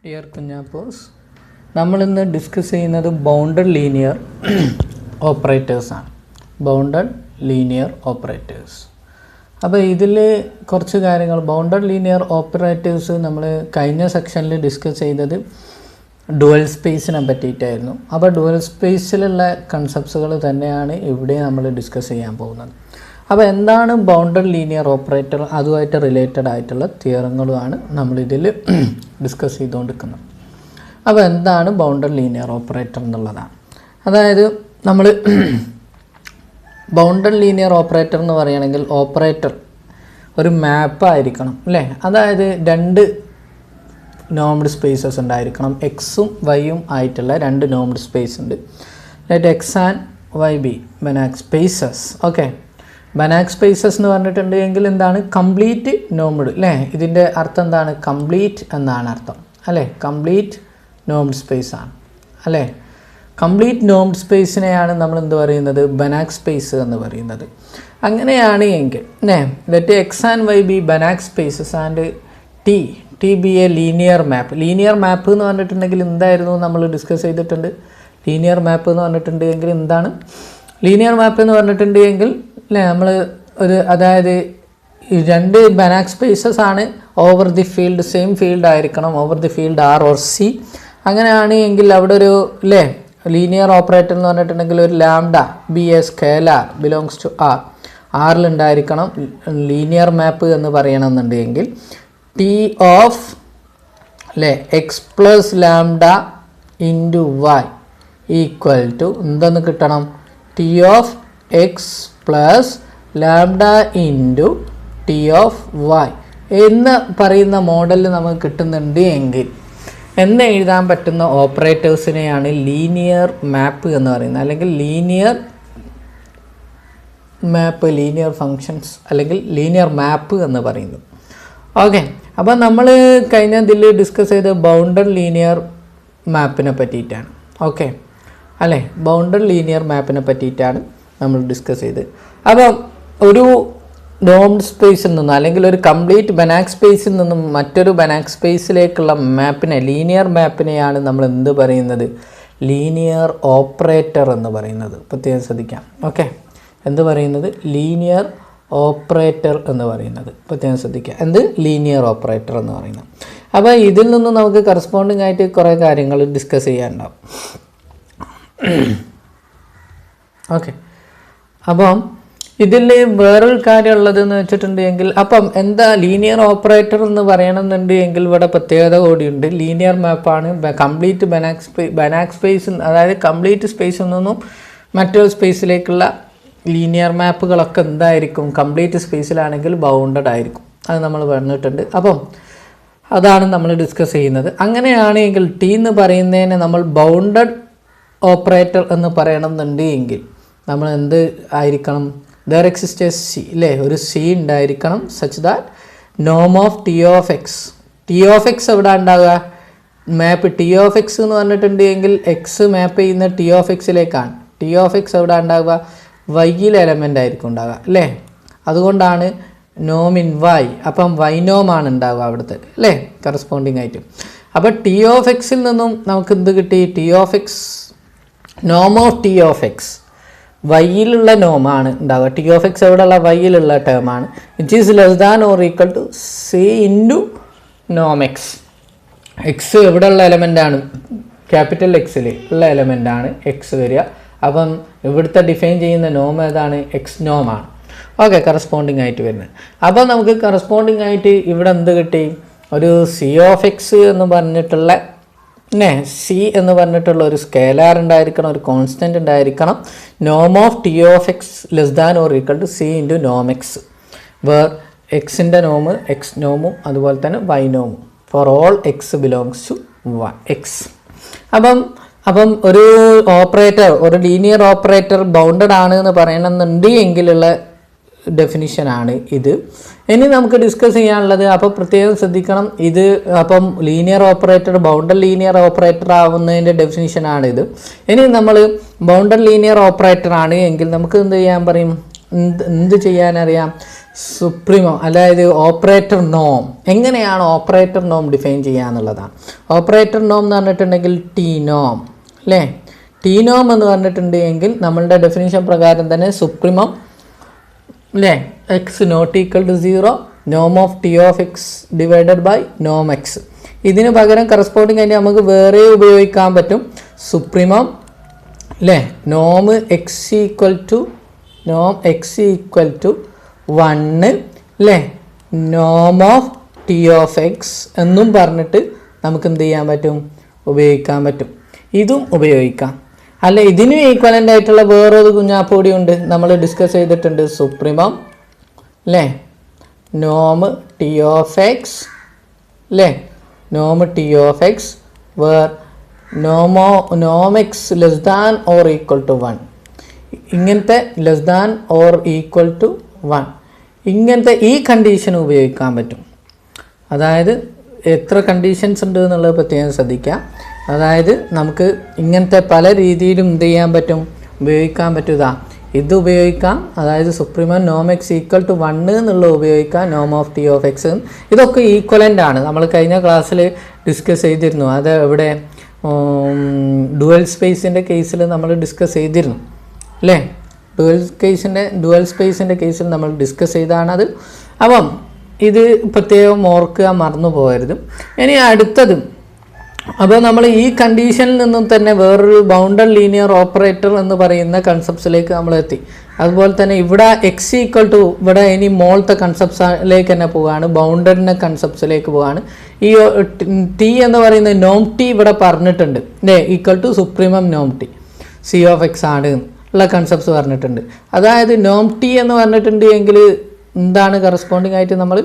Dear കുഞ്ഞാപ്പോസ്, നമ്മളിന്ന് discuss ചെയ്യുന്നത് bounded linear ഓപ്പറേറ്റേഴ്സാണ്. Bounded linear operators. അപ്പോൾ ഇതിൽ കുറച്ച് കാര്യങ്ങൾ ബൗണ്ടഡ് ലീനിയർ ഓപ്പറേറ്റേഴ്സ് നമ്മൾ കഴിഞ്ഞ സെക്ഷനിൽ ഡിസ്കസ് ചെയ്തത് ഡുവൽ സ്പേസിനെ പറ്റിയിട്ടായിരുന്നു. അപ്പോൾ ഡുവൽ സ്പേസിലുള്ള കൺസെപ്റ്റ്സുകൾ തന്നെയാണ് ഇവിടെ നമ്മൾ ഡിസ്കസ് ചെയ്യാൻ പോകുന്നത്. അപ്പോൾ എന്താണ് ബൗണ്ടഡ് ലീനിയർ ഓപ്പറേറ്റർ, അതുമായിട്ട് റിലേറ്റഡ് ആയിട്ടുള്ള തിയറങ്ങളുമാണ് നമ്മളിതിൽ ഡിസ്കസ് ചെയ്തുകൊണ്ടിരിക്കുന്നത്. അപ്പോൾ എന്താണ് ബൗണ്ടഡ് ലീനിയർ ഓപ്പറേറ്റർ എന്നുള്ളതാണ്. അതായത് നമ്മൾ ബൗണ്ടഡ് ലീനിയർ ഓപ്പറേറ്റർ എന്ന് പറയുകയാണെങ്കിൽ ഓപ്പറേറ്റർ ഒരു മാപ്പ് ആയിരിക്കണം അല്ലേ. അതായത് രണ്ട് നോംഡ് സ്പേസസ് ഉണ്ടായിരിക്കണം. എക്സും വൈയും ആയിട്ടുള്ള രണ്ട് നോംഡ് സ്പേസ് ഉണ്ട്. Let X and Y be Banach spaces. Okay, Banach spaces എന്ന് പറഞ്ഞിട്ടുണ്ടെങ്കിൽ എന്താണ്? കംപ്ലീറ്റ് നോംഡ് അല്ലേ. ഇതിൻ്റെ അർത്ഥം എന്താണ്? കംപ്ലീറ്റ് എന്നാണ് അർത്ഥം അല്ലേ. കംപ്ലീറ്റ് നോംഡ് സ്പേസ് ആണ് അല്ലേ. കംപ്ലീറ്റ് നോംഡ് സ്പേസിനെയാണ് നമ്മൾ എന്ത് പറയുന്നത്? ബനാക് സ്പേസ് എന്ന് പറയുന്നത്. അങ്ങനെയാണ് എങ്കിൽ let X and Y be Banach spaces and T be a linear map. Linear map എന്ന് പറഞ്ഞിട്ടുണ്ടെങ്കിൽ എന്തായിരുന്നു നമ്മൾ ഡിസ്കസ് ചെയ്തിട്ടുണ്ട്. ലീനിയർ മാപ്പ് എന്ന് പറഞ്ഞിട്ടുണ്ടെങ്കിൽ എന്താണ്? ലീനിയർ മാപ്പ് എന്ന് പറഞ്ഞിട്ടുണ്ടെങ്കിൽ അല്ലേ, നമ്മൾ അതായത് രണ്ട് ബനാക് സ്പേസസ് ആണ്. Over the field same field ആയിരിക്കണം. Over the field R or C. അങ്ങനെയാണ് എങ്കിൽ അവിടെ ഒരു ലീനിയർ ഓപ്പറേറ്റർ എന്ന് പറഞ്ഞിട്ടുണ്ടെങ്കിൽ ഒരു lambda be a scalar belongs to R, ആറിലുണ്ടായിരിക്കണം. ലീനിയർ മാപ്പ് എന്ന് പറയണമെന്നുണ്ടെങ്കിൽ T of X plus lambda into Y equal to എന്തെന്ന് കിട്ടണം? T of X plus lambda into T of Y എന്ന് പറയുന്ന മോഡലിൽ നമുക്ക് കിട്ടുന്നുണ്ട് എങ്കിൽ എന്ന് എഴുതാൻ പറ്റുന്ന ഓപ്പറേറ്റേഴ്സിനെയാണ് ലീനിയർ മാപ്പ് എന്ന് പറയുന്നത്, അല്ലെങ്കിൽ ലീനിയർ മാപ്പ്, ലീനിയർ ഫങ്ഷൻസ് അല്ലെങ്കിൽ ലീനിയർ മാപ്പ് എന്ന് പറയുന്നത്. ഓക്കെ, അപ്പോൾ നമ്മൾ കഴിഞ്ഞ ഇതിൽ ഡിസ്കസ് ചെയ്ത ബൗണ്ടഡ് ലീനിയർ മാപ്പിനെ പറ്റിയിട്ടാണ്. ഓക്കെ അല്ലേ, ബൗണ്ടഡ് ലീനിയർ മാപ്പിനെ പറ്റിയിട്ടാണ് നമ്മൾ ഡിസ്കസ് ചെയ്ത്. അപ്പം ഒരു നോംഡ് സ്പേസിൽ നിന്നും അല്ലെങ്കിൽ ഒരു കംപ്ലീറ്റ് ബനാക് സ്പേസിൽ നിന്നും മറ്റൊരു ബനാക് സ്പേസിലേക്കുള്ള മാപ്പിനെ, ലീനിയർ മാപ്പിനെയാണ് നമ്മൾ എന്ത് പറയുന്നത്? ലീനിയർ ഓപ്പറേറ്റർ എന്ന് പറയുന്നത്. പ്രത്യേകം ശ്രദ്ധിക്കാം. ഓക്കെ, എന്ത് പറയുന്നത്? ലീനിയർ ഓപ്പറേറ്റർ എന്ന് പറയുന്നത്. പ്രത്യേകം ശ്രദ്ധിക്കുക. എന്ത്? ലീനിയർ ഓപ്പറേറ്റർ എന്ന് പറയുന്നത്. അപ്പോൾ ഇതിൽ നിന്നും നമുക്ക് കറസ്പോണ്ടിങ് ആയിട്ട് കുറേ കാര്യങ്ങൾ ഡിസ്കസ് ചെയ്യാനുണ്ടാവും. ഓക്കെ, അപ്പം ഇതിൽ വേറൊരു കാര്യം ഉള്ളതെന്ന് വെച്ചിട്ടുണ്ടെങ്കിൽ അപ്പം എന്താ ലീനിയർ ഓപ്പറേറ്റർ എന്ന് പറയണമെന്നുണ്ടെങ്കിൽ ഇവിടെ പ്രത്യേകത കൂടിയുണ്ട്. ലീനിയർ മാപ്പാണ്. കംപ്ലീറ്റ് ബനാക് സ്പേസ്, അതായത് കംപ്ലീറ്റ് സ്പേസിൽ നിന്നും മറ്റൊരു സ്പേസിലേക്കുള്ള ലീനിയർ മാപ്പുകളൊക്കെ എന്തായിരിക്കും? കംപ്ലീറ്റ് സ്പേസിലാണെങ്കിൽ ബൗണ്ടഡ് ആയിരിക്കും. അത് നമ്മൾ പറഞ്ഞിട്ടുണ്ട്. അപ്പം അതാണ് നമ്മൾ ഡിസ്കസ് ചെയ്യുന്നത്. അങ്ങനെയാണെങ്കിൽ ടി എന്ന് പറയുന്നതിനെ നമ്മൾ ബൗണ്ടഡ് ഓപ്പറേറ്റർ എന്ന് പറയണമെന്നുണ്ടെങ്കിൽ നമ്മൾ എന്ത് ആയിരിക്കണം? ദർ എക്സിസ്റ്റ് എ സി അല്ലേ, ഒരു സി ഉണ്ടായിരിക്കണം. സച്ച് ദാറ്റ് നോം of T of X. T of X എവിടെ ഉണ്ടാവുക? മാപ്പ് ടി ഓഫ് എക്സ് എന്ന് പറഞ്ഞിട്ടുണ്ടെങ്കിൽ എക്സ് മാപ്പ് ചെയ്യുന്ന ടി ഓഫ് എക്സിലേക്കാണ്. ടി ഓഫ് എക്സ് എവിടെ ഉണ്ടാവുക? വൈയിൽ എലമെൻ്റ് ആയിരിക്കും ഉണ്ടാവുക അല്ലേ. അതുകൊണ്ടാണ് നോം ഇൻ വൈ. അപ്പം വൈനോമാണ് ഉണ്ടാവുക അവിടുത്തെ അല്ലേ, കറസ്പോണ്ടിങ് ആയിട്ട്. അപ്പോൾ ടി ഓഫ് എക്സിൽ നിന്നും നമുക്ക് എന്ത് കിട്ടി? ടി ഓഫ് എക്സ്, നോം ഓഫ് ടി ഓഫ് എക്സ്, വൈയിലുള്ള നോമാണ് ഉണ്ടാവുക. ടി ഓഫ് എക്സ് എവിടെയുള്ള? വൈയിലുള്ള ടേമാണ്. Which is less than or equal to C into നോം എക്സ്. എക്സ് എവിടെയുള്ള എലമെൻ്റാണ്? ക്യാപിറ്റൽ എക്സിൽ ഉള്ള എലമെൻ്റാണ് എക്സ് വരിക. അപ്പം ഇവിടുത്തെ ഡിഫൈൻ ചെയ്യുന്ന നോം ഏതാണ്? എക്സ് നോമാണ്. ഓക്കെ, കറസ്പോണ്ടിങ് ആയിട്ട് വരുന്നത്. അപ്പോൾ നമുക്ക് കറസ്പോണ്ടിങ് ആയിട്ട് ഇവിടെ എന്ത് കിട്ടി? ഒരു സി ഓഫ് എക്സ് എന്ന് പറഞ്ഞിട്ടുള്ള സി എന്ന് പറഞ്ഞിട്ടുള്ള ഒരു സ്കേലാർ ഉണ്ടായിരിക്കണം, ഒരു കോൺസ്റ്റൻ്റ് ഉണ്ടായിരിക്കണം. നോം of T of X less than or equal to C into നോം എക്സ്, വേർ എക്സിൻ്റെ നോമ് എക്സ് നോമും അതുപോലെ തന്നെ Y നോമും for all X belongs to X. അപ്പം ഒരു ഓപ്പറേറ്റർ, ഒരു ലീനിയർ ഓപ്പറേറ്റർ ബൗണ്ടഡ് ആണ് എന്ന് പറയണമെന്നുണ്ട് എങ്കിലുള്ള ഡെഫിനിഷനാണ് ഇത്. ഇനി നമുക്ക് ഡിസ്കസ് ചെയ്യാനുള്ളത്, അപ്പോൾ പ്രത്യേകം ശ്രദ്ധിക്കണം ഇത്. അപ്പം linear operator bounded linear operator ആവുന്നതിൻ്റെ ഡെഫിനിഷനാണ് ഇത്. ഇനി നമ്മൾ ബൗണ്ടഡ് ലീനിയർ ഓപ്പറേറ്റർ ആണ് എങ്കിൽ നമുക്ക് എന്ത് ചെയ്യാൻ പറയും? എന്ത് ചെയ്യാനറിയാം? സുപ്രീമം, അതായത് ഓപ്പറേറ്റർ നോം. എങ്ങനെയാണ് ഓപ്പറേറ്റർ നോം ഡിഫൈൻ ചെയ്യുക എന്നുള്ളതാണ്. ഓപ്പറേറ്റർ നോം എന്ന് പറഞ്ഞിട്ടുണ്ടെങ്കിൽ ടി നോം അല്ലേ? ടി നോം എന്ന് പറഞ്ഞിട്ടുണ്ട് എങ്കിൽ നമ്മളുടെ ഡെഫിനിഷൻ പ്രകാരം തന്നെ സുപ്രീമം അല്ലേ, X not equal to 0, Noam of T of X divided by Noam X. ഇതിന് പകരം കറസ്പോണ്ടിങ് ആയിട്ട് നമുക്ക് വേറെ ഉപയോഗിക്കാൻ പറ്റും. സുപ്രീമം അല്ലേ, നോം എക്സ് ഈക്വൽ ടു 1 അല്ലേ, നോം ഓഫ് ടി ഓഫ് എക്സ് എന്നും പറഞ്ഞിട്ട് നമുക്ക് എന്ത് ചെയ്യാൻ പറ്റും? ഉപയോഗിക്കാൻ പറ്റും. ഇതും ഉപയോഗിക്കാം. അല്ല, ഇതിനും ഈക്വലൻ്റ് ആയിട്ടുള്ള വേറൊരു കുഞ്ഞാപ്പൂടി ഉണ്ട്, നമ്മൾ ഡിസ്കസ് ചെയ്തിട്ടുണ്ട്. സുപ്രീമം അല്ലേ, നോം ടി ഓഫ് എക്സ് അല്ലേ, നോം T of X where Noam X less than or equal to 1. ഇങ്ങനത്തെ less than or equal to 1 ഇങ്ങനത്തെ ഈ കണ്ടീഷൻ ഉപയോഗിക്കാൻ പറ്റും. അതായത് എത്ര കണ്ടീഷൻസ് ഉണ്ട് എന്നുള്ളത് പ്രത്യേകം ശ്രദ്ധിക്കുക. അതായത് നമുക്ക് ഇങ്ങനത്തെ പല രീതിയിലും എന്ത് ചെയ്യാൻ പറ്റും? ഉപയോഗിക്കാൻ പറ്റുക. ഇത് ഉപയോഗിക്കാം, അതായത് സുപ്രീമം നോം എക്സ് ഈക്വൽ ടു 1 എന്നുള്ളത് ഉപയോഗിക്കാം, നോം ഓഫ് ടി ഓഫ് എക്സ്. ഇതൊക്കെ ഈക്വലൻ്റ് ആണ്. നമ്മൾ കഴിഞ്ഞ ക്ലാസ്സിൽ ഡിസ്കസ് ചെയ്തിരുന്നു. അത് ഇവിടെ ഡുവൽ സ്പേസിൻ്റെ കേസിൽ നമ്മൾ ഡിസ്കസ് ചെയ്തിരുന്നു അല്ലേ? ഡുവൽ സ്പേസിൻ്റെ കേസിൽ നമ്മൾ ഡിസ്കസ് ചെയ്താണത്. അപ്പം ഇത് പ്രത്യേകം ഓർക്കുക, മറന്നു പോകരുത്. ഇനി അടുത്തത്, അപ്പോൾ നമ്മൾ ഈ കണ്ടീഷനിൽ നിന്നും തന്നെ വേറൊരു ബൗണ്ടഡ് ലീനിയർ ഓപ്പറേറ്റർ എന്ന് പറയുന്ന കൺസെപ്റ്റ്സിലേക്ക് നമ്മൾ എത്തി. അതുപോലെ തന്നെ ഇവിടെ എക്സ് ഈക്വൽ ടു, ഇവിടെ ഇനി മോളത്തെ കൺസെപ്റ്റ്സിലേക്ക് തന്നെ പോവുകയാണ്, ബൗണ്ടഡിൻ്റെ കൺസെപ്റ്റ്സിലേക്ക് പോവുകയാണ്. ഈ ടി എന്ന് പറയുന്ന നോം ടി ഇവിടെ പറഞ്ഞിട്ടുണ്ട് അല്ലേ, ഈക്വൽ ടു സുപ്രീമം നോം ടി സി ഓഫ് എക്സ് ആണ് ഉള്ള കൺസെപ്റ്റ്സ് പറഞ്ഞിട്ടുണ്ട്. അതായത് നോം ടി എന്ന് പറഞ്ഞിട്ടുണ്ട് എങ്കിൽ എന്താണ് കറസ്പോണ്ടിങ് ആയിട്ട് നമ്മൾ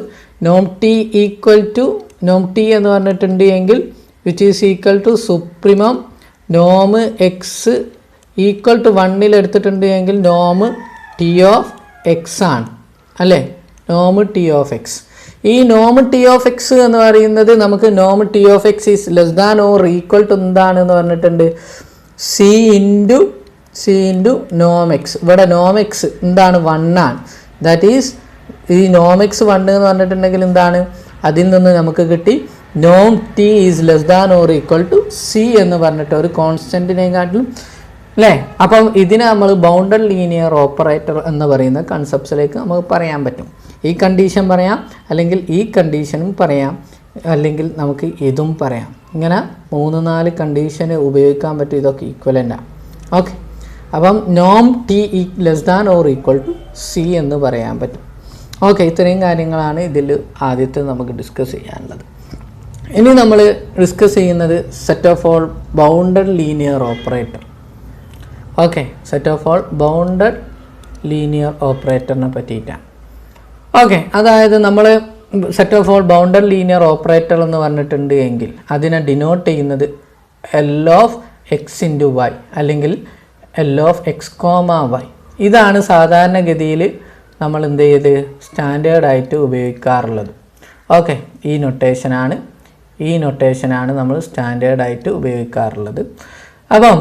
നോം ടി ഈക്വൽ ടു, നോം ടി എന്ന് പറഞ്ഞിട്ടുണ്ട് എങ്കിൽ which is equal to supremum നോം എക്സ് ഈക്വൽ ടു 1 എടുത്തിട്ടുണ്ട് എങ്കിൽ നോം ടി ഓഫ് എക്സ് ആണ് അല്ലേ, നോം ടി ഓഫ് എക്സ്. ഈ നോം ടി ഓഫ് എക്സ് എന്ന് പറയുന്നത് നമുക്ക് നോം T of X is less than or equal to എന്താണെന്ന് പറഞ്ഞിട്ടുണ്ട്? സി ഇൻറ്റു നോം എക്സ്. ഇവിടെ നോം എക്സ് എന്താണ്? 1 ആണ്. ദാറ്റ് ഈസ് ഈ നോം എക്സ് 1 എന്ന് പറഞ്ഞിട്ടുണ്ടെങ്കിൽ എന്താണ്? അതിൽ നിന്ന് നമുക്ക് കിട്ടി നോം T is less than or equal to C എന്ന് പറഞ്ഞിട്ട് ഒരു കോൺസ്റ്റൻറ്റിനെക്കാട്ടിലും അല്ലേ. അപ്പം ഇതിനെ നമ്മൾ ബൗണ്ടഡ് ലീനിയർ ഓപ്പറേറ്റർ എന്ന് പറയുന്ന കൺസെപ്റ്റ്സിലേക്ക് നമുക്ക് പറയാൻ പറ്റും. ഈ കണ്ടീഷൻ പറയാം, അല്ലെങ്കിൽ ഈ കണ്ടീഷനും പറയാം, അല്ലെങ്കിൽ നമുക്ക് ഇതും പറയാം. ഇങ്ങനെ 3-4 കണ്ടീഷന് ഉപയോഗിക്കാൻ പറ്റും. ഇതൊക്കെ ഈക്വലൻ്റാണ്. ഓക്കെ, അപ്പം നോം T less than or equal to C എന്ന് പറയാൻ പറ്റും. ഓക്കെ, ഇത്രയും കാര്യങ്ങളാണ് ഇതിൽ ആദ്യത്തെ നമുക്ക് ഡിസ്കസ് ചെയ്യാനുള്ളത്. ഇനി നമ്മൾ ഡിസ്കസ് ചെയ്യുന്നത് set of all bounded linear operator. Okay, set of all bounded linear ഓപ്പറേറ്ററിനെ പറ്റിയിട്ടാണ്. ഓക്കെ, അതായത് നമ്മൾ set of all bounded linear operator എന്ന് പറഞ്ഞിട്ടുണ്ട് എങ്കിൽ അതിനെ ഡിനോട്ട് ചെയ്യുന്നത് L of X into Y അല്ലെങ്കിൽ L of X comma Y. ഇതാണ് സാധാരണഗതിയിൽ നമ്മൾ എന്ത് ചെയ്ത് സ്റ്റാൻഡേർഡായിട്ട് ഉപയോഗിക്കാറുള്ളത്. ഓക്കെ, ഈ നൊട്ടേഷനാണ് നമ്മൾ സ്റ്റാൻഡേർഡായിട്ട് ഉപയോഗിക്കാറുള്ളത്. അപ്പം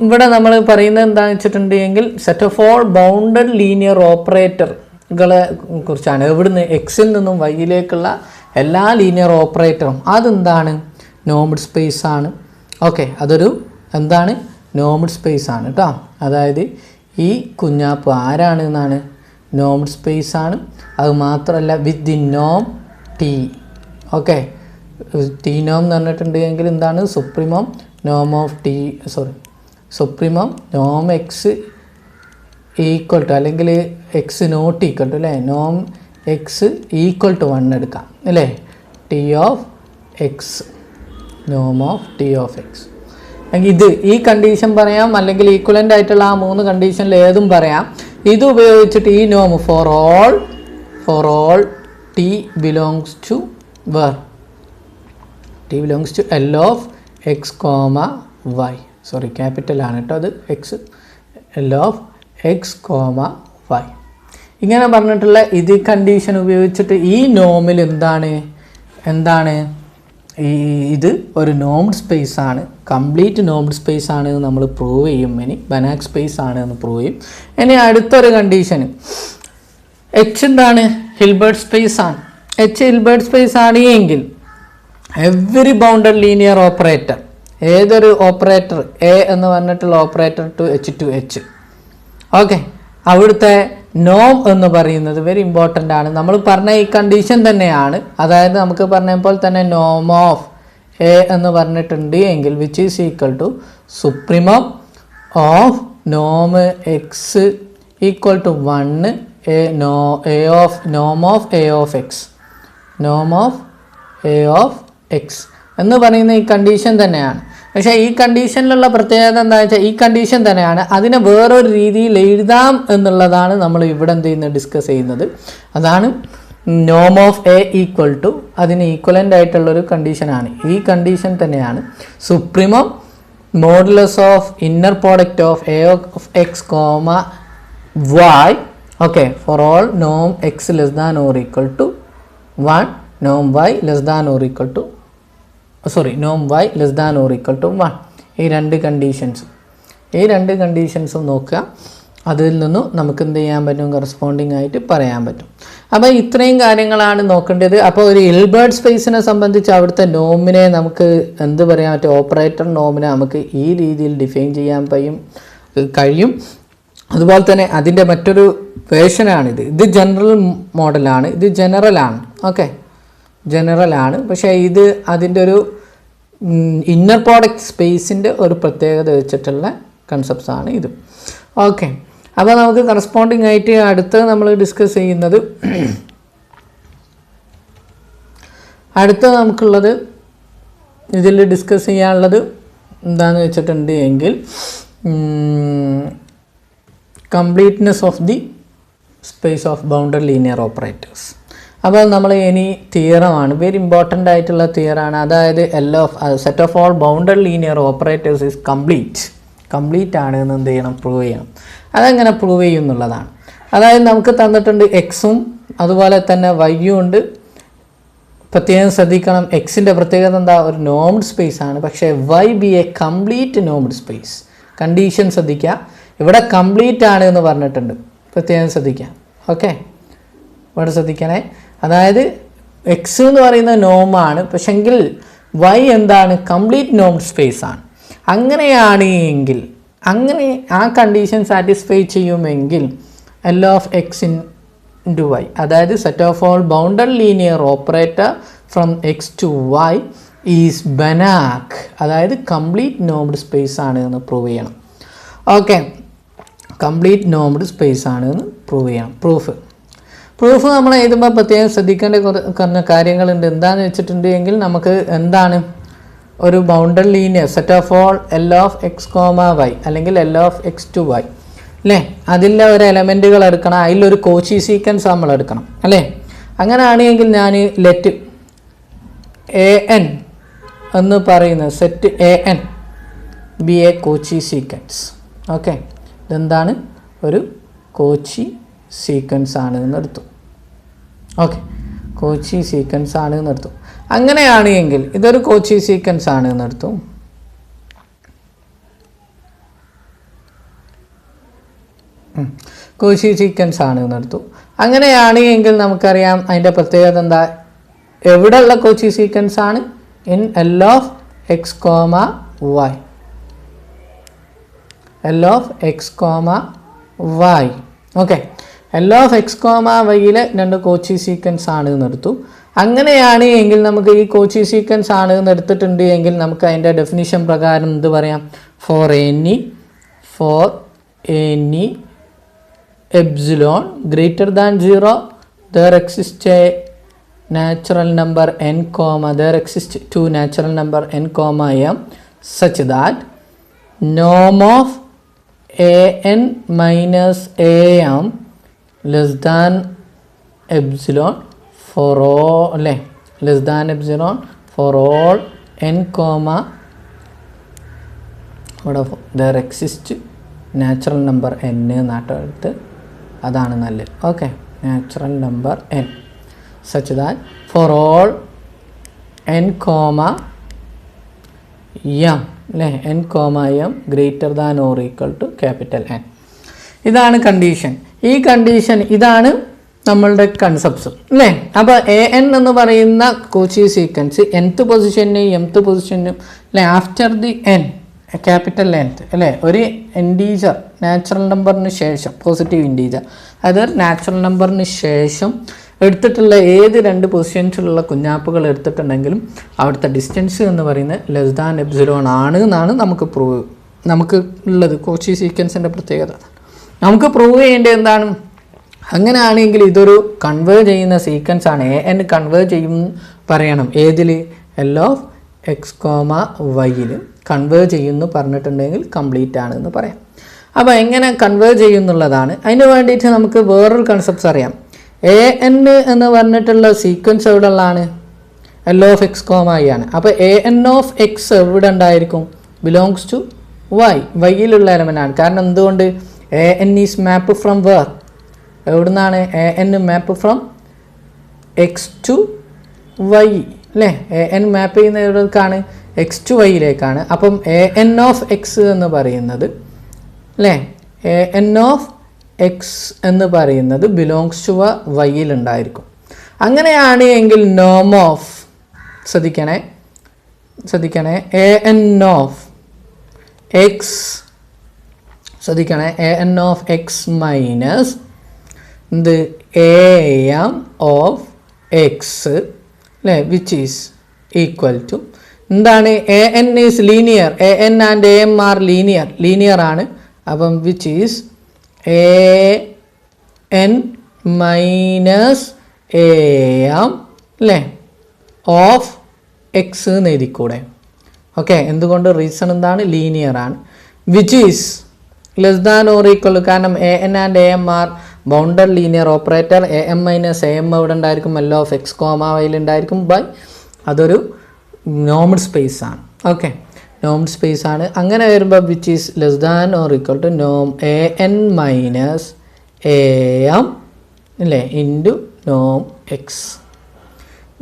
ഇവിടെ നമ്മൾ പറയുന്നത് എന്താണെന്ന് വെച്ചിട്ടുണ്ട് എങ്കിൽ set of all bounded linear ഓപ്പറേറ്ററുകളെ കുറിച്ചാണ്. എവിടുന്ന്? എക്സിൽ നിന്നും വൈയിലേക്കുള്ള എല്ലാ ലീനിയർ ഓപ്പറേറ്ററും അതെന്താണ്? നോംഡ് സ്പേസ് ആണ്. ഓക്കെ, അതൊരു എന്താണ്? നോംഡ് സ്പേസ് ആണ് കേട്ടോ. അതായത് ഈ കുഞ്ഞാപ്പ് ആരാണ് എന്നാണ്? നോംഡ് സ്പേസ് ആണ്. അത് മാത്രമല്ല വിത്ത് ദി നോം ടി. ഓക്കെ, ടി നോം എന്ന് പറഞ്ഞിട്ടുണ്ടെങ്കിൽ എന്താണ്? സുപ്രീമം നോം ഓഫ് ടി, സുപ്രീമം നോം എക്സ് ഈക്വൽ ടു, അല്ലെങ്കിൽ എക്സ് നോട്ട് ഈക്വൽ ടു അല്ലേ, നോം എക്സ് ഈക്വൽ ടു 1 എടുക്കാം അല്ലേ, ടി ഓഫ് എക്സ്, നോം ഓഫ് ടി ഓഫ് എക്സ്. ഇത് ഈ കണ്ടീഷൻ പറയാം, അല്ലെങ്കിൽ ഈക്വലൻ്റ് ആയിട്ടുള്ള ആ 3 കണ്ടീഷനിൽ ഏതും പറയാം. ഇത് ഉപയോഗിച്ചിട്ട് ഈ നോം for all T belongs to where? T belongs to L of X comma Y. Sorry, capital ആണ് കേട്ടോ അത്, X, L of X comma Y. ഇങ്ങനെ പറഞ്ഞിട്ടുള്ള ഇത് കണ്ടീഷൻ ഉപയോഗിച്ചിട്ട് ഈ നോമിൽ എന്താണ് ഇത് ഒരു നോംഡ് സ്പേസ് ആണ്, കംപ്ലീറ്റ് നോംഡ് സ്പേസ് ആണ് എന്ന് നമ്മൾ പ്രൂവ് ചെയ്യും. ഇനി ബനാക് സ്പേസ് ആണ് എന്ന് പ്രൂവ് ചെയ്യും. ഇനി അടുത്തൊരു കണ്ടീഷൻ, എച്ച് എന്താണ്? ഹിൽബർട്ട് സ്പേസ് ആണ്. എച്ച് ഹിൽബർട്ട് സ്പേസ് ആണ് എങ്കിൽ എവറി ബൗണ്ടഡ് ലീനിയർ ഓപ്പറേറ്റർ, ഏതൊരു ഓപ്പറേറ്റർ എ എന്ന് പറഞ്ഞിട്ടുള്ള ഓപ്പറേറ്റർ ടു എച്ച്, ഓക്കെ, അവിടുത്തെ നോം എന്ന് പറയുന്നത് വെരി ഇമ്പോർട്ടൻ്റ് ആണ്. നമ്മൾ പറഞ്ഞ ഈ കണ്ടീഷൻ തന്നെയാണ്. അതായത് നമുക്ക് പറഞ്ഞപ്പോൾ തന്നെ നോം ഓഫ് എ എന്ന് പറഞ്ഞിട്ടുണ്ട് എങ്കിൽ which is equal to supremum of നോം എക്സ് ഈക്വൽ ടു 1 നോം ഓഫ് എ ഓഫ് എക്സ്, നോം ഓഫ് എ ഓഫ് എക്സ് എന്ന് പറയുന്ന ഈ കണ്ടീഷൻ തന്നെയാണ്. പക്ഷേ ഈ കണ്ടീഷനിലുള്ള പ്രത്യേകത എന്താ വെച്ചാൽ ഈ കണ്ടീഷൻ തന്നെയാണ്, അതിനെ വേറൊരു രീതിയിൽ എഴുതാം എന്നുള്ളതാണ് നമ്മൾ ഇവിടെ എന്ത് ചെയ്യുന്നത്, ഡിസ്കസ് ചെയ്യുന്നത്. അതാണ് നോം ഓഫ് എ ഈക്വൽ ടു, അതിന് ഈക്വലൻ്റ് ആയിട്ടുള്ളൊരു കണ്ടീഷനാണ്. ഈ കണ്ടീഷൻ തന്നെയാണ് supremum modulus of inner product of A of X comma Y, okay, for all Noam X less than or equal to 1, Noam Y less than or equal to Noam Y less than or equal to 1. ഈ രണ്ട് കണ്ടീഷൻസും നോക്കുക. അതിൽ നിന്നും നമുക്ക് എന്ത് ചെയ്യാൻ പറ്റും, corresponding ആയിട്ട് പറയാൻ പറ്റും. അപ്പോൾ ഇത്രയും കാര്യങ്ങളാണ് നോക്കേണ്ടത്. അപ്പോൾ ഒരു ഹിൽബർട്ട് സ്പേസിനെ സംബന്ധിച്ച് അവിടുത്തെ നോമിനെ നമുക്ക് എന്ത് പറയാൻ പറ്റും, ഓപ്പറേറ്റർ നോമിനെ നമുക്ക് ഈ രീതിയിൽ ഡിഫൈൻ ചെയ്യാൻ കഴിയും. അതുപോലെ തന്നെ അതിൻ്റെ മറ്റൊരു വേർഷനാണിത്. ഇത് ജനറൽ മോഡലാണ്, ഇത് ജനറലാണ്, ഓക്കെ, ജനറലാണ്. പക്ഷേ ഇത് അതിൻ്റെ ഒരു ഇന്നർ പ്രോഡക്റ്റ് സ്പേസിൻ്റെ ഒരു പ്രത്യേകത വെച്ചിട്ടുള്ള കൺസെപ്റ്റ്സ് ആണ് ഇത്. ഓക്കെ, അപ്പോൾ നമുക്ക് കറസ്പോണ്ടിങ് ആയിട്ട് അടുത്ത് നമ്മൾ ഡിസ്കസ് ചെയ്യുന്നത്, നമുക്കുള്ളത് ഇതിൽ ഡിസ്കസ് ചെയ്യാനുള്ളത് എന്താണെന്ന് വെച്ചിട്ടുണ്ട് എങ്കിൽ completeness of the space of bounded linear operators. അപ്പോൾ നമ്മൾ ഇനി തിയറമാണ്, വെരി ഇമ്പോർട്ടൻ്റ് ആയിട്ടുള്ള തിയറാണ്. അതായത് set of all bounded linear operators is complete ആണ് എന്ന് എന്ത് ചെയ്യണം, പ്രൂവ് ചെയ്യണം. അതെങ്ങനെ പ്രൂവ് ചെയ്യും എന്നുള്ളതാണ്. അതായത് നമുക്ക് തന്നിട്ടുണ്ട് എക്സും അതുപോലെ തന്നെ വൈയും ഉണ്ട്. പ്രത്യേകം ശ്രദ്ധിക്കണം, എക്സിൻ്റെ പ്രത്യേകത എന്താ, ഒരു നോംഡ് സ്പേസ് ആണ്. പക്ഷേ Y be a complete normed space. Condition ശ്രദ്ധിക്കുക, ഇവിടെ കംപ്ലീറ്റ് ആണ് എന്ന് പറഞ്ഞിട്ടുണ്ട്, പ്രത്യേകം ശ്രദ്ധിക്കുക. ഓക്കെ, ഇവിടെ ശ്രദ്ധിക്കണേ. അതായത് എക്സ് എന്ന് പറയുന്നത് നോമാണ്, പക്ഷെങ്കിൽ വൈ എന്താണ്, കംപ്ലീറ്റ് നോംഡ് സ്പേസ് ആണ്. അങ്ങനെയാണ് എങ്കിൽ, അങ്ങനെ ആ കണ്ടീഷൻ സാറ്റിസ്ഫൈ ചെയ്യുമെങ്കിൽ L of X into Y, അതായത് set of all bounded linear operator from X to Y is Banach, അതായത് കംപ്ലീറ്റ് നോംഡ് സ്പേസ് ആണ് എന്ന് പ്രൂവ് ചെയ്യണം. ഓക്കെ, കംപ്ലീറ്റ് നോംഡ് സ്പേസ് ആണ് എന്ന് പ്രൂവ് ചെയ്യണം. പ്രൂഫ് നമ്മൾ എഴുതുമ്പോൾ പ്രത്യേകം ശ്രദ്ധിക്കേണ്ട കുറഞ്ഞ കാര്യങ്ങളുണ്ട്. എന്താണെന്ന് വെച്ചിട്ടുണ്ട് എങ്കിൽ നമുക്ക് എന്താണ് ഒരു bounded linear set of all L of X comma Y അല്ലെങ്കിൽ L of X to Y അല്ലേ, അതിലെ ഒരു എലമെൻറ്റുകൾ എടുക്കണം, അതിലൊരു കോച്ചി സീക്വൻസ് നമ്മൾ എടുക്കണം അല്ലേ. അങ്ങനെയാണെങ്കിൽ ഞാൻ ലെറ്റ് എ എൻ എന്ന് പറയുന്ന set A N B A Cauchy sequence. Okay, ഇതെന്താണ്, ഒരു കോച്ചി സീക്വൻസ് ആണ് എന്നെടുത്തു. ഓക്കെ, കോച്ചി സീക്വൻസ് ആണ് എന്നെടുത്തു. അങ്ങനെയാണ് എങ്കിൽ ഇതൊരു കോച്ചി സീക്വൻസ് ആണ് എന്നെടുത്തു. കോച്ചി സീക്വൻസ് ആണ് എന്നെടുത്തു. അങ്ങനെയാണ് എങ്കിൽ നമുക്കറിയാം അതിൻ്റെ പ്രത്യേകത എന്താ, എവിടെയുള്ള കോച്ചി സീക്വൻസ് ആണ്, in L of X comma Y, L of X comma Y. Okay, L of X comma വൈയിലെ രണ്ട് കോച്ചി സീക്വൻസ് ആണ് എന്നെടുത്തു. അങ്ങനെയാണ് എങ്കിൽ നമുക്ക് ഈ കോച്ചി സീക്വൻസ് ആണ് എന്ന് എടുത്തിട്ടുണ്ട് എങ്കിൽ നമുക്ക് അതിൻ്റെ ഡെഫിനിഷൻ പ്രകാരം എന്ത് പറയാം, for any epsilon greater than 0 there exists a natural number n comma there exists two natural number n comma m such that norm of an minus am less than epsilon for all less than epsilon for all n comma there exists natural number n എന്നാട്ടെടുത്ത് അതാണ് നല്ലത്. Okay, natural number n such that for all N comma M അല്ലേ, N comma M greater than or equal to capital N. ഇതാണ് condition. ഈ condition ഇതാണ് നമ്മളുടെ concepts അല്ലേ. അപ്പോൾ എ എൻ എന്ന് പറയുന്ന കോച്ചി സീക്വൻസ് nth പൊസിഷനും mth പൊസിഷനും അല്ലേ after the N capital length അല്ലേ, ഒരു ഇൻറ്റീജർ നാച്ചുറൽ നമ്പറിന് ശേഷം പോസിറ്റീവ് ഇൻറ്റീജർ അതായത് നാച്ചുറൽ നമ്പറിന് ശേഷം എടുത്തിട്ടുള്ള ഏത് രണ്ട് പൊസിഷൻസിലുള്ള കുഞ്ഞാപ്പുകൾ എടുത്തിട്ടുണ്ടെങ്കിലും അവിടുത്തെ ഡിസ്റ്റൻസ് എന്ന് പറയുന്നത് ലെസ് ദാൻ എപ്സിലോൺ ആണ് എന്നാണ് നമുക്ക് ഉള്ളത് കോച്ചി സീക്വൻസിൻ്റെ പ്രത്യേകത. നമുക്ക് പ്രൂവ് ചെയ്യേണ്ടത് എന്താണ്? അങ്ങനെയാണെങ്കിൽ ഇതൊരു കൺവേർട്ട് ചെയ്യുന്ന സീക്വൻസ് ആണ്. എ എൻ കൺവേർട്ട് ചെയ്യും പറയണം ഏതിൽ? എൽ ഓഫ് എക്സ് കോമ വൈയിൽ കൺവേർട്ട് ചെയ്യുമെന്ന് പറഞ്ഞിട്ടുണ്ടെങ്കിൽ കംപ്ലീറ്റ് ആണ് എന്ന് പറയാം. അപ്പോൾ എങ്ങനെ കൺവേർട്ട് ചെയ്യുന്നുള്ളതാണ്. അതിന് വേണ്ടിയിട്ട് നമുക്ക് വേറൊരു കൺസെപ്റ്റ്സ് അറിയാം. എ എൻ എന്ന് പറഞ്ഞിട്ടുള്ള സീക്വൻസ് എവിടെ ഉള്ളതാണ്? L of X comma I ആണ്. അപ്പോൾ എ എൻ ഓഫ് എക്സ് എവിടെ ഉണ്ടായിരിക്കും? ബിലോങ്സ് ടു വൈ, വൈയിലുള്ള എലമെൻ്റ് ആണ്. കാരണം എന്തുകൊണ്ട്? A N is map from where, എവിടെ നിന്നാണ്? A N map from X to Y അല്ലേ. എ എൻ മാപ്പ് ചെയ്യുന്ന എവിടേക്കാണ്? എക്സ് ടു വൈയിലേക്കാണ്. അപ്പം എ എൻ ഓഫ് എക്സ് എന്ന് പറയുന്നത് അല്ലേ, എ എൻ ഓഫ് എക്സ് എന്ന് പറയുന്നത് ബിലോങ്സ് ടു വൈയിലുണ്ടായിരിക്കും. അങ്ങനെയാണ് എങ്കിൽ നോം ഓഫ് ശ്രദ്ധിക്കണേ എ എൻ ഓഫ് എക്സ് ശ്രദ്ധിക്കണേ A N of X minus എന്ത് എ എം ഓഫ് എക്സ് അല്ലേ വിച്ച് ഈസ് ഈക്വൽ ടു എന്താണ്? A N is linear, A N and A M are linear ആണ്. അപ്പം which is A N minus A M അല്ലേ of X എന്ന് എഴുതിക്കൂടെ? Okay, എന്തുകൊണ്ട്? Reason എന്താണ്? ലീനിയർ ആണ്. Which is less than or equal, കാരണം A N and A M are bounded linear operator. A M minus A M എവിടെ ഉണ്ടായിരിക്കും? L of X comma വൈയിൽ ഉണ്ടായിരിക്കും ബൈ അതൊരു നോമഡ് സ്പേസ് ആണ്. ഓക്കെ, നോമഡ് സ്പേസ് ആണ്. അങ്ങനെ വരുമ്പോൾ which is less than or equal to നോം A N minus A M അല്ലേ ഇൻറ്റു നോം X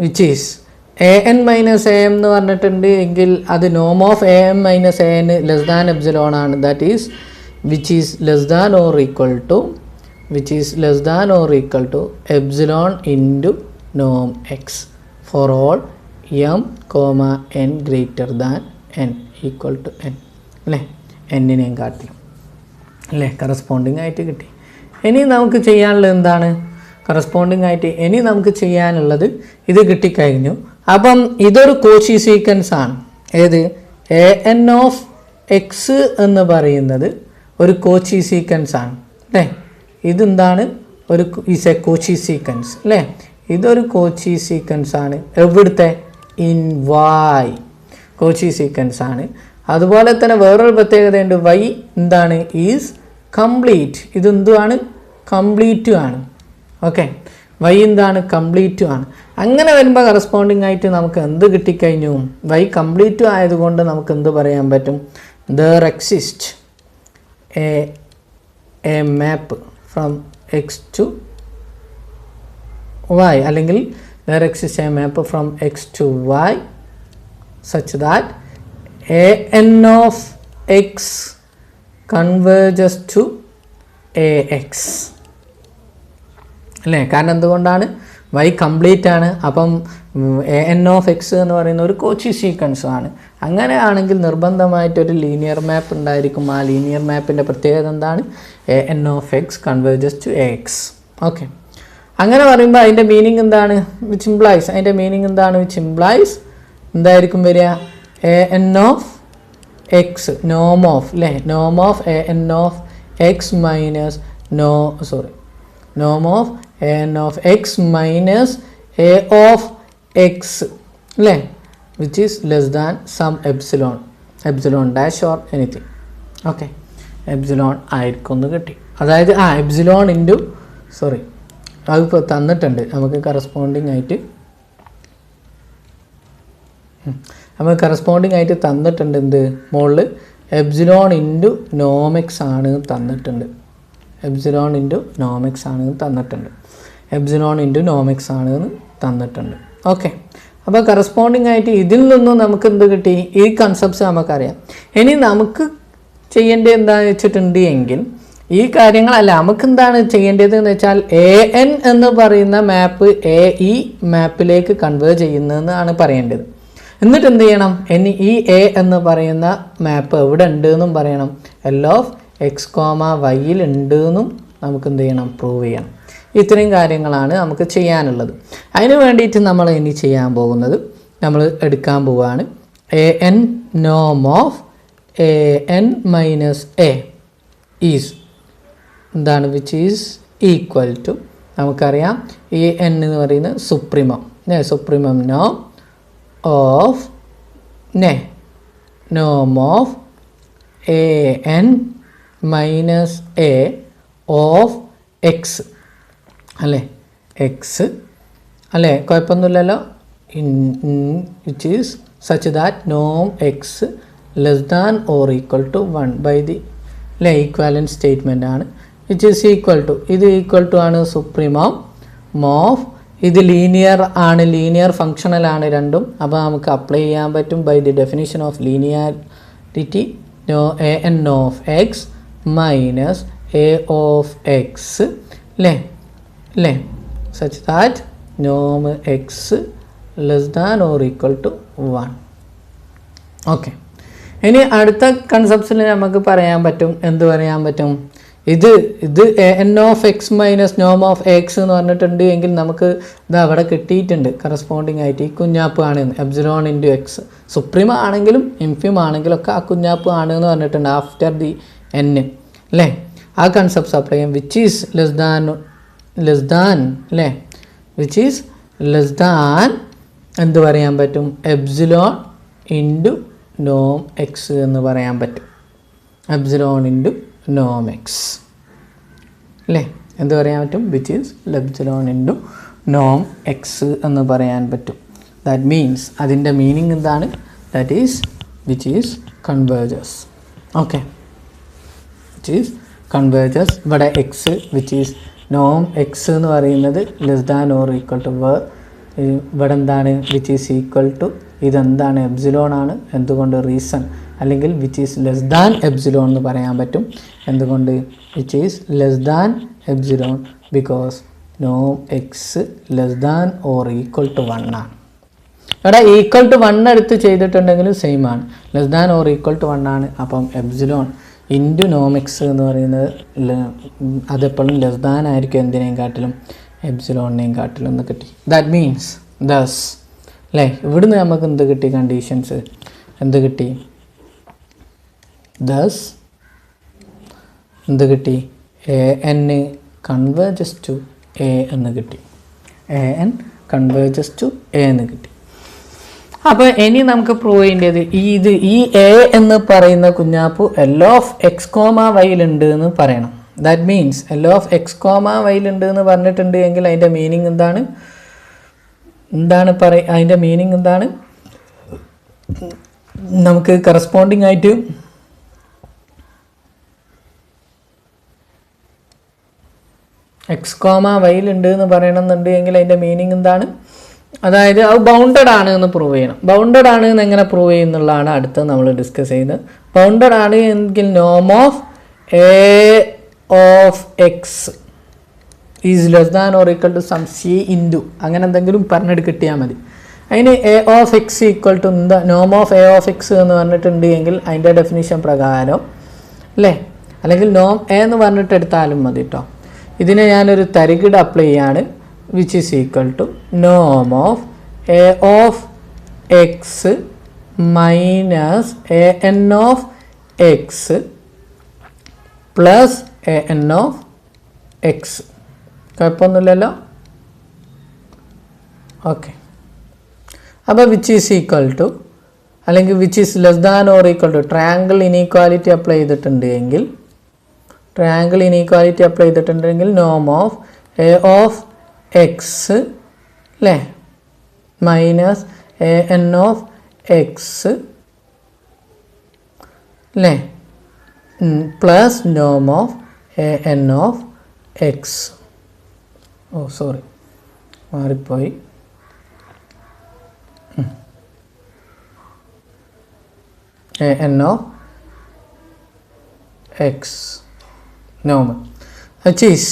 which is A N minus A M എന്ന് പറഞ്ഞിട്ടുണ്ട് എങ്കിൽ അത് നോം of A M minus A N less than epsilon ആണ്. That is which is less than or equal to epsilon into നോം X for all M comma N greater than N equal to N അല്ലേ, എന്നിനെയും കാട്ടി അല്ലേ corresponding ആയിട്ട് കിട്ടി. ഇനി നമുക്ക് ചെയ്യാനുള്ളത് എന്താണ്? കറസ്പോണ്ടിങ് ആയിട്ട് ഇനി നമുക്ക് ചെയ്യാനുള്ളത് ഇത് കിട്ടിക്കഴിഞ്ഞു. അപ്പം ഇതൊരു കോച്ചി സീക്വൻസ് ആണ്. ഏത്? എ എൻ ഓഫ് എക്സ് എന്ന് പറയുന്നത് ഒരു കോച്ചി സീക്വൻസ് ആണ് അല്ലേ. ഇതെന്താണ്? ഒരു ഈസ് എ കോച്ചി സീക്വൻസ് അല്ലേ. ഇതൊരു കോച്ചി സീക്വൻസ് ആണ്. എവിടുത്തെ? ഇൻ വൈ കോച്ചി സീക്വൻസ് ആണ്. അതുപോലെ തന്നെ വേറൊരു പ്രത്യേകതയുണ്ട്. വൈ എന്താണ്? Is complete. ഇതെന്തുമാണ്? കംപ്ലീറ്റും ആണ്. ഓക്കെ, വൈ എന്താണ്? കംപ്ലീറ്റും ആണ്. അങ്ങനെ വരുമ്പോൾ കറസ്പോണ്ടിങ് ആയിട്ട് നമുക്ക് എന്ത് കിട്ടിക്കഴിഞ്ഞു? വൈ കംപ്ലീറ്റും ആയതുകൊണ്ട് നമുക്ക് എന്ത് പറയാൻ പറ്റും? There exist a map from X to Y അല്ലെങ്കിൽ there exists a map from x to y such that a(n) of x converges to ax അല്ലേ. കാരണം എന്തുകൊണ്ടാണ്? y കംപ്ലീറ്റ് ആണ്. അപ്പം a(n) of x എന്ന് പറയുന്ന ഒരു കോച്ചി സീക്വൻസ് ആണ്. അങ്ങനെയാണെങ്കിൽ നിർബന്ധമായിട്ടൊരു ലീനിയർ മാപ്പ് ഉണ്ടായിരിക്കും. ആ ലീനിയർ മാപ്പിൻ്റെ പ്രത്യേകത എന്താണ്? a(n) of x converges to ax. Okay, അങ്ങനെ പറയുമ്പോൾ അതിൻ്റെ മീനിങ് എന്താണ്? വിച്ച് ഇംപ്ലൈസ് അതിൻ്റെ മീനിങ് എന്താണ്? വിച്ച് ഇംപ്ലൈസ് എന്തായിരിക്കും വരിക? എ എൻ ഓഫ് എക്സ് നോം ഓഫ് അല്ലേ നോം of A N of X minus നോം of A N of X minus A of X അല്ലേ which is less than some epsilon dash or anything. Okay, epsilon ആയിരിക്കും എന്ന് കിട്ടി. അതായത് epsilon into അതിപ്പോൾ തന്നിട്ടുണ്ട് നമുക്ക് കറസ്പോണ്ടിങ് ആയിട്ട് തന്നിട്ടുണ്ട്. എന്ത് മുകളിൽ എപ്സിലോൺ ഇൻറ്റു നോമെക്സ് ആണ് തന്നിട്ടുണ്ട്. എപ്സിലോൺ ഇൻറ്റു നോമെക്സ് ആണ് തന്നിട്ടുണ്ട്. ഓക്കെ, അപ്പോൾ കറസ്പോണ്ടിങ് ആയിട്ട് ഇതിൽ നിന്നും നമുക്ക് എന്ത് കിട്ടി? ഈ കൺസെപ്റ്റ്സ് നമുക്കറിയാം. ഇനി നമുക്ക് ചെയ്യേണ്ടത് എന്താണെന്ന് വെച്ചിട്ടുണ്ട് എങ്കിൽ ഈ കാര്യങ്ങളല്ല, നമുക്ക് എന്താണ് ചെയ്യേണ്ടത് എന്ന് വെച്ചാൽ AN എന്ന് പറയുന്ന മാപ്പ് AE മാപ്പിലേക്ക് കൺവേർട്ട് ചെയ്യുന്നതെന്നാണ് പറയേണ്ടത്. എന്നിട്ട് എന്ത് ചെയ്യണം? ഇനി ഈ A എന്ന് പറയുന്ന മാപ്പ് എവിടെ ഉണ്ട് എന്നും പറയണം. L(x, y) ഉണ്ട് എന്നും നമുക്ക് എന്ത് ചെയ്യണം? പ്രൂവ് ചെയ്യണം. ഇത്രയും കാര്യങ്ങളാണ് നമുക്ക് ചെയ്യാനുള്ളത്. അതിന് വേണ്ടിയിട്ട് നമ്മൾ ഇനി ചെയ്യാൻ പോകുന്നത്, നമ്മൾ എടുക്കാൻ പോവുകയാണ് AN norm of AN minus A is എന്താണ്? വിച്ച് ഈസ് ഈക്വൽ ടു, നമുക്കറിയാം AN എന്ന് പറയുന്നത് സുപ്രീമം, സുപ്രീമം നോം of Noam of AN minus A of X അല്ലേ? എക്സ് അല്ലേ? കുഴപ്പമൊന്നുമില്ലല്ലോ. വിച്ച് ഈസ് സച്ച് ദാറ്റ് നോം X less than or equal to 1 by the അല്ലേ ഈക്വാലൻറ്റ് സ്റ്റേറ്റ്മെൻ്റ് ആണ്. വിച്ച് ഈസ് ഈക്വൽ ടു, ഇത് ഈക്വൽ ടു ആണ് സുപ്രീമം ഓഫ്, ഇത് ലീനിയർ ആണ്, ലീനിയർ ഫങ്ഷണലാണ് രണ്ടും. അപ്പോൾ നമുക്ക് അപ്ലൈ ചെയ്യാൻ പറ്റും by the definition of linearity. AN of X minus A of X അല്ലേ സച്ച് ദാറ്റ് നോം X less than or equal to 1. Okay, ഇനി അടുത്ത കൺസെപ്റ്റ്സിൽ നമുക്ക് പറയാൻ പറ്റും, എന്ത് പറയാൻ പറ്റും? ഇത് AN ഓഫ് എക്സ് മൈനസ് നോം ഓഫ് എക്സ് എന്ന് പറഞ്ഞിട്ടുണ്ട് എങ്കിൽ നമുക്ക് ഇത് അവിടെ കിട്ടിയിട്ടുണ്ട് കറസ്പോണ്ടിങ് ആയിട്ട് ഈ കുഞ്ഞാപ്പ് ആണ് എപ്സിലോൺ ഇൻറ്റു എക്സ്. സുപ്രീം ആണെങ്കിലും ഇൻഫിം ആണെങ്കിലും ഒക്കെ ആ കുഞ്ഞാപ്പ് ആണ് എന്ന് പറഞ്ഞിട്ടുണ്ട് ആഫ്റ്റർ ദി N അല്ലേ? ആ കൺസെപ്റ്റ്സ് അപ്ലൈ ചെയ്യാം. വിച്ച് ഈസ് ലെസ് ദാൻ അല്ലേ? വിച്ച് ഈസ് ലെസ് ദാൻ എന്ത് പറയാൻ പറ്റും? എപ്സിലോൺ ഇൻറ്റു നോം എക്സ് എന്ന് പറയാൻ പറ്റും. എപ്സിലോൺ ഇൻറ്റു നോം എക്സ് അല്ലേ? എന്ത് പറയാൻ പറ്റും? വിച്ച് ഈസ് എപ്സിലോൺ ഇൻറ്റു നോം എക്സ് എന്ന് പറയാൻ പറ്റും. ദാറ്റ് മീൻസ് അതിൻ്റെ മീനിങ് എന്താണ്? That is which is converges. Okay, which is converges. ഇവിടെ എക്സ് വിച്ച് ഈസ് നോം എക്സ് എന്ന് പറയുന്നത് less than or equal to where, ഇവിടെ എന്താണ്? വിച്ച് ഈസ് ഈക്വൽ ടു, ഇതെന്താണ്? എപ്സിലോൺ ആണ്. എന്തുകൊണ്ട്? റീസൺ, അല്ലെങ്കിൽ which is less than epsilon എന്ന് പറയാൻ പറ്റും. എന്തുകൊണ്ട്? Which is less than epsilon because നോം X less than or equal to 1 ആണ്. ഇവിടെ ഈക്വൽ ടു 1 എടുത്ത് ചെയ്തിട്ടുണ്ടെങ്കിൽ സെയിം ആണ്, less than or equal to 1 ആണ്. അപ്പം എപ്സിലോൺ ഇൻറ്റു നോം എക്സ് എന്ന് പറയുന്നത് അതെപ്പോഴും ലെസ് ദാൻ ആയിരിക്കും എന്തിനേയും കാട്ടിലും? എപ്സിലോണിനെയും കാട്ടിലും എന്ന് കിട്ടി. ദാറ്റ് മീൻസ് ദസ് അല്ലേ? ഇവിടുന്ന് നമുക്ക് എന്ത് കിട്ടി? കണ്ടീഷൻസ് എന്ത് കിട്ടി? ദസ് എന്ത് കിട്ടി? AN കൺവേർജസ് ടു A എന്ന് കിട്ടി. AN കൺവേർജസ് ടു A എന്ന് കിട്ടി. അപ്പോൾ ഇനി നമുക്ക് പ്രൂവ് ചെയ്യേണ്ടത് ഈ A എന്ന് പറയുന്ന കുഞ്ഞാപ്പു L ഓഫ് എക്സ് കോമ വൈയിലുണ്ട് എന്ന് പറയണം. That means L of X comma വൈയിലുണ്ട് എന്ന് പറഞ്ഞിട്ടുണ്ട് എങ്കിൽ അതിൻ്റെ മീനിങ് എന്താണ്? അതിൻ്റെ മീനിങ് എന്താണ്? നമുക്ക് കറസ്പോണ്ടിങ് ആയിട്ട് എക്സ് കോമ വൈയിലുണ്ട് എന്ന് പറയണമെന്നുണ്ട് എങ്കിൽ അതിൻ്റെ മീനിങ് എന്താണ്? അതായത് അത് ബൗണ്ടഡ് ആണ് എന്ന് പ്രൂവ് ചെയ്യണം. ബൗണ്ടഡ് ആണ് എന്ന് എങ്ങനെ പ്രൂവ് ചെയ്യുന്നുള്ളതാണ് അടുത്ത് നമ്മൾ ഡിസ്കസ് ചെയ്യുന്നത്. ബൗണ്ടഡ് ആണ് എങ്കിൽ നോം of A of X is less than or equal to some C into അങ്ങനെ എന്തെങ്കിലും പറഞ്ഞിട്ട് കിട്ടിയാൽ മതി. അതിന് A of X equal to എന്താ? നോം ഓഫ് A ഓഫ് എക്സ് എന്ന് പറഞ്ഞിട്ടുണ്ട് എങ്കിൽ അതിൻ്റെ ഡെഫിനിഷൻ പ്രകാരം അല്ലേ, അല്ലെങ്കിൽ നോം A എന്ന് പറഞ്ഞിട്ട് എടുത്താലും മതി കേട്ടോ. ഇതിനെ ഞാനൊരു തരികിട അപ്ലൈ ചെയ്യാണ്. which is equal to norm of A of x minus AN of x plus AN of x. കുഴപ്പമൊന്നുമില്ലല്ലോ? ഓക്കെ, അപ്പോൾ വിച്ച് ഈസ് ഈക്വൽ ടു അല്ലെങ്കിൽ which is less than or equal to triangle inequality apply ചെയ്തിട്ടുണ്ടെങ്കിൽ നോം of A of X അല്ലേ minus AN of X അല്ലേ plus നോം of AN of X. മാറിപ്പോയി. an of x norm which is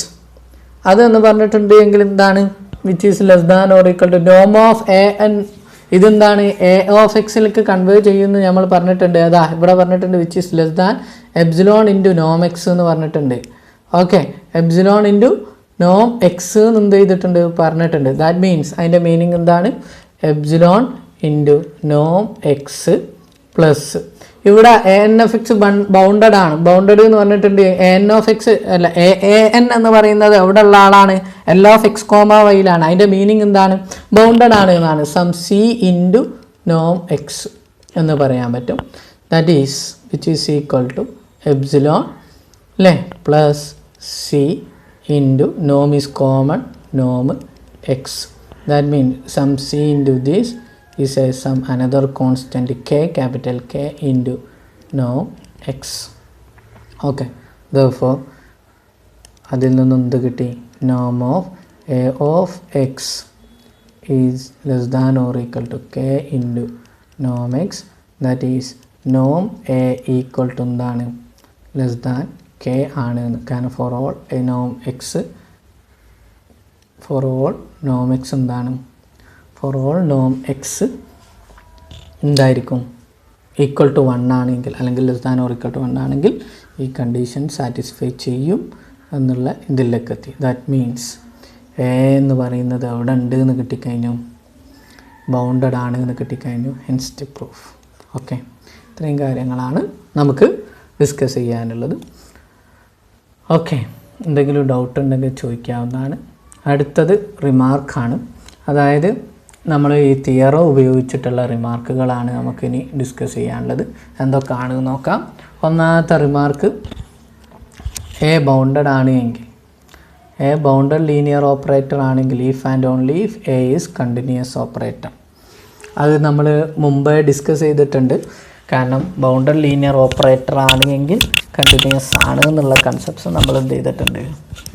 അതെന്ന് പറഞ്ഞിട്ടുണ്ട് എങ്കിൽ എന്താണ് which is less than or equal to നോം ഓഫ് എ എൻ. ഇതെന്താണ് എ ഓഫ് എക്സിലേക്ക് കൺവേർട്ട് ചെയ്യുമെന്ന് നമ്മൾ പറഞ്ഞിട്ടുണ്ട്. അതാ ഇവിടെ പറഞ്ഞിട്ടുണ്ട് which is less than epsilon into നോം എക്സ് എന്ന് പറഞ്ഞിട്ടുണ്ട്. ഓക്കെ, എപ്സിലോൺ ഇൻറ്റു നോം എക്സ് എന്ന് എന്ത് ചെയ്തിട്ടുണ്ട് പറഞ്ഞിട്ടുണ്ട്. ദാറ്റ് മീൻസ് അതിൻ്റെ മീനിങ് എന്താണ് എപ്സിലോൺ ഇൻറ്റു നോം എക്സ് പ്ലസ് ഇവിടെ A N f x bounded ആണ്. ബൗണ്ടഡ് എന്ന് പറഞ്ഞിട്ടുണ്ട് എ എൻ ഓഫ് എക്സ് അല്ല എ എൻ എന്ന് പറയുന്നത് എവിടെ ഉള്ള ആളാണ് എൽ ഓഫ് എക്സ് കോമ വൈയിലാണ്. അതിൻ്റെ മീനിങ് എന്താണ് ബൗണ്ടഡ് ആണ് എന്നാണ്. സം സി ഇൻറ്റു നോം എക്സ് എന്ന് പറയാൻ പറ്റും. That is which is equal to epsilon അല്ലേ plus C into Noam is common Noam X. That mean some C into this is a some another constant k capital K into norm x. Okay, therefore അതിൽ നിന്നും എന്ത് കിട്ടി norm of a of x is less than or equal to k into norm x. That is norm a equal to എന്താണ് less than k ആണ്. കാരണം for all a norm x എന്താണ് for all norm x എന്തായിരിക്കും equal to 1 ആണെങ്കിൽ അല്ലെങ്കിൽ less than or equal to 1 ആണെങ്കിൽ ഈ condition satisfy ചെയ്യും എന്നുള്ള ഇതിലേക്ക് എത്തി. ദാറ്റ് മീൻസ് എ എന്ന് പറയുന്നത് എവിടെ ഉണ്ട് എന്ന് കിട്ടിക്കഴിഞ്ഞു ബൗണ്ടഡ് ആണ് എന്ന് കിട്ടിക്കഴിഞ്ഞു ഹെൻസ് പ്രൂഫ്. ഓക്കെ, ഇത്രയും കാര്യങ്ങളാണ് നമുക്ക് ഡിസ്കസ് ചെയ്യാനുള്ളത്. ഓക്കെ, എന്തെങ്കിലും ഡൗട്ട് ഉണ്ടെങ്കിൽ ചോദിക്കാവുന്നതാണ്. അടുത്തത് റിമാർക്കാണ്. അതായത് നമ്മൾ ഈ തിയറോ ഉപയോഗിച്ചിട്ടുള്ള റിമാർക്കുകളാണ് നമുക്കിനി ഡിസ്കസ് ചെയ്യാനുള്ളത്. എന്തൊക്കെയാണ് നോക്കാം. ഒന്നാമത്തെ റിമാർക്ക് എ ബൗണ്ടഡ് ആണ് എങ്കിൽ എ ബൗണ്ടഡ് ലീനിയർ ഓപ്പറേറ്റർ ആണെങ്കിൽ if and only if A is continuous operator. അത് നമ്മൾ മുമ്പേ ഡിസ്കസ് ചെയ്തിട്ടുണ്ട്. കാരണം ബൗണ്ടഡ് ലീനിയർ ഓപ്പറേറ്റർ ആണെങ്കിൽ കണ്ടിന്യൂസ് ആണ് എന്നുള്ള കൺസെപ്റ്റ്സ് നമ്മൾ എന്ത് ചെയ്തിട്ടുണ്ട്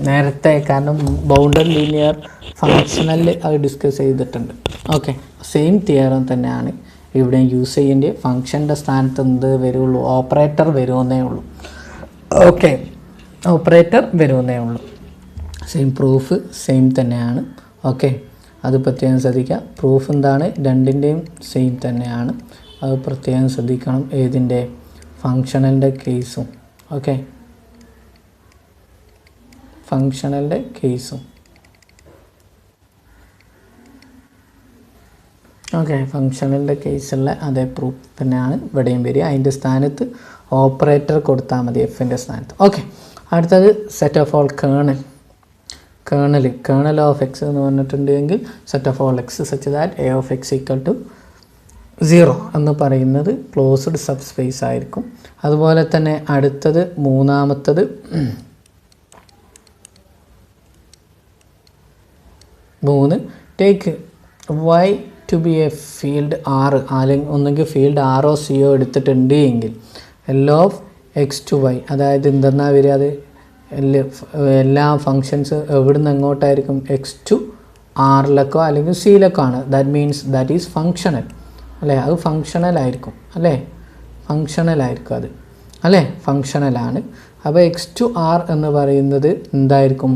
നേരത്തെ. കാരണം ബൗണ്ടഡ് ലീനിയർ ഫങ്ഷണൽ അത് ഡിസ്കസ് ചെയ്തിട്ടുണ്ട്. ഓക്കെ, സെയിം തിയറം തന്നെയാണ് ഇവിടെ യൂസ് ചെയ്യേണ്ടത്. ഫങ്ഷൻ്റെ സ്ഥാനത്ത് എന്ത് വരുള്ളൂ ഓപ്പറേറ്റർ വരുമെന്നേ ഉള്ളൂ. ഓക്കെ, ഓപ്പറേറ്റർ വരുമെന്നേ ഉള്ളൂ. സെയിം പ്രൂഫ് സെയിം തന്നെയാണ്. ഓക്കെ, അത് പ്രത്യേകം ശ്രദ്ധിക്കുക. പ്രൂഫ് എന്താണ് രണ്ടിൻ്റെയും സെയിം തന്നെയാണ്. അത് പ്രത്യേകം ശ്രദ്ധിക്കണം. ഏതിൻ്റെ ഫങ്ഷണലിൻ്റെ കേസും. ഓക്കെ, ഫങ്ഷണലിൻ്റെ കേസും. ഓക്കെ, ഫങ്ഷണലിൻ്റെ കേസുള്ള അതേ പ്രൂഫ് തന്നെയാണ് ഇവിടെയും വരിക. അതിൻ്റെ സ്ഥാനത്ത് ഓപ്പറേറ്റർ കൊടുത്താൽ മതി എഫിൻ്റെ സ്ഥാനത്ത്. ഓക്കെ, അടുത്തത് set of all kernel of X എന്ന് പറഞ്ഞിട്ടുണ്ടെങ്കിൽ set of all x such that A of X equal to 0 എന്ന് പറയുന്നത് ക്ലോസ്ഡ് സബ് സ്പേസ് ആയിരിക്കും. അതുപോലെ തന്നെ അടുത്തത് മൂന്നാമത്തത് take y to be a field R അല്ലെങ്കിൽ ഒന്നെങ്കിൽ ഫീൽഡ് ആറോ സിയോ എടുത്തിട്ടുണ്ട് എങ്കിൽ L of X to y അതായത് എന്തെന്നാ വരിക അത് എല്ലാ ഫങ്ഷൻസ് എവിടുന്ന് എങ്ങോട്ടായിരിക്കും എക്സ് ടു ആറിലേക്കോ അല്ലെങ്കിൽ സിയിലേക്കോ ആണ്. That means that is functional അല്ലേ. അത് ഫങ്ഷണലായിരിക്കും അല്ലേ, ഫങ്ഷണലായിരിക്കും അത് അല്ലേ, ഫങ്ഷണലാണ്. അപ്പോൾ എക്സ് ടു ആർ എന്ന് പറയുന്നത് എന്തായിരിക്കും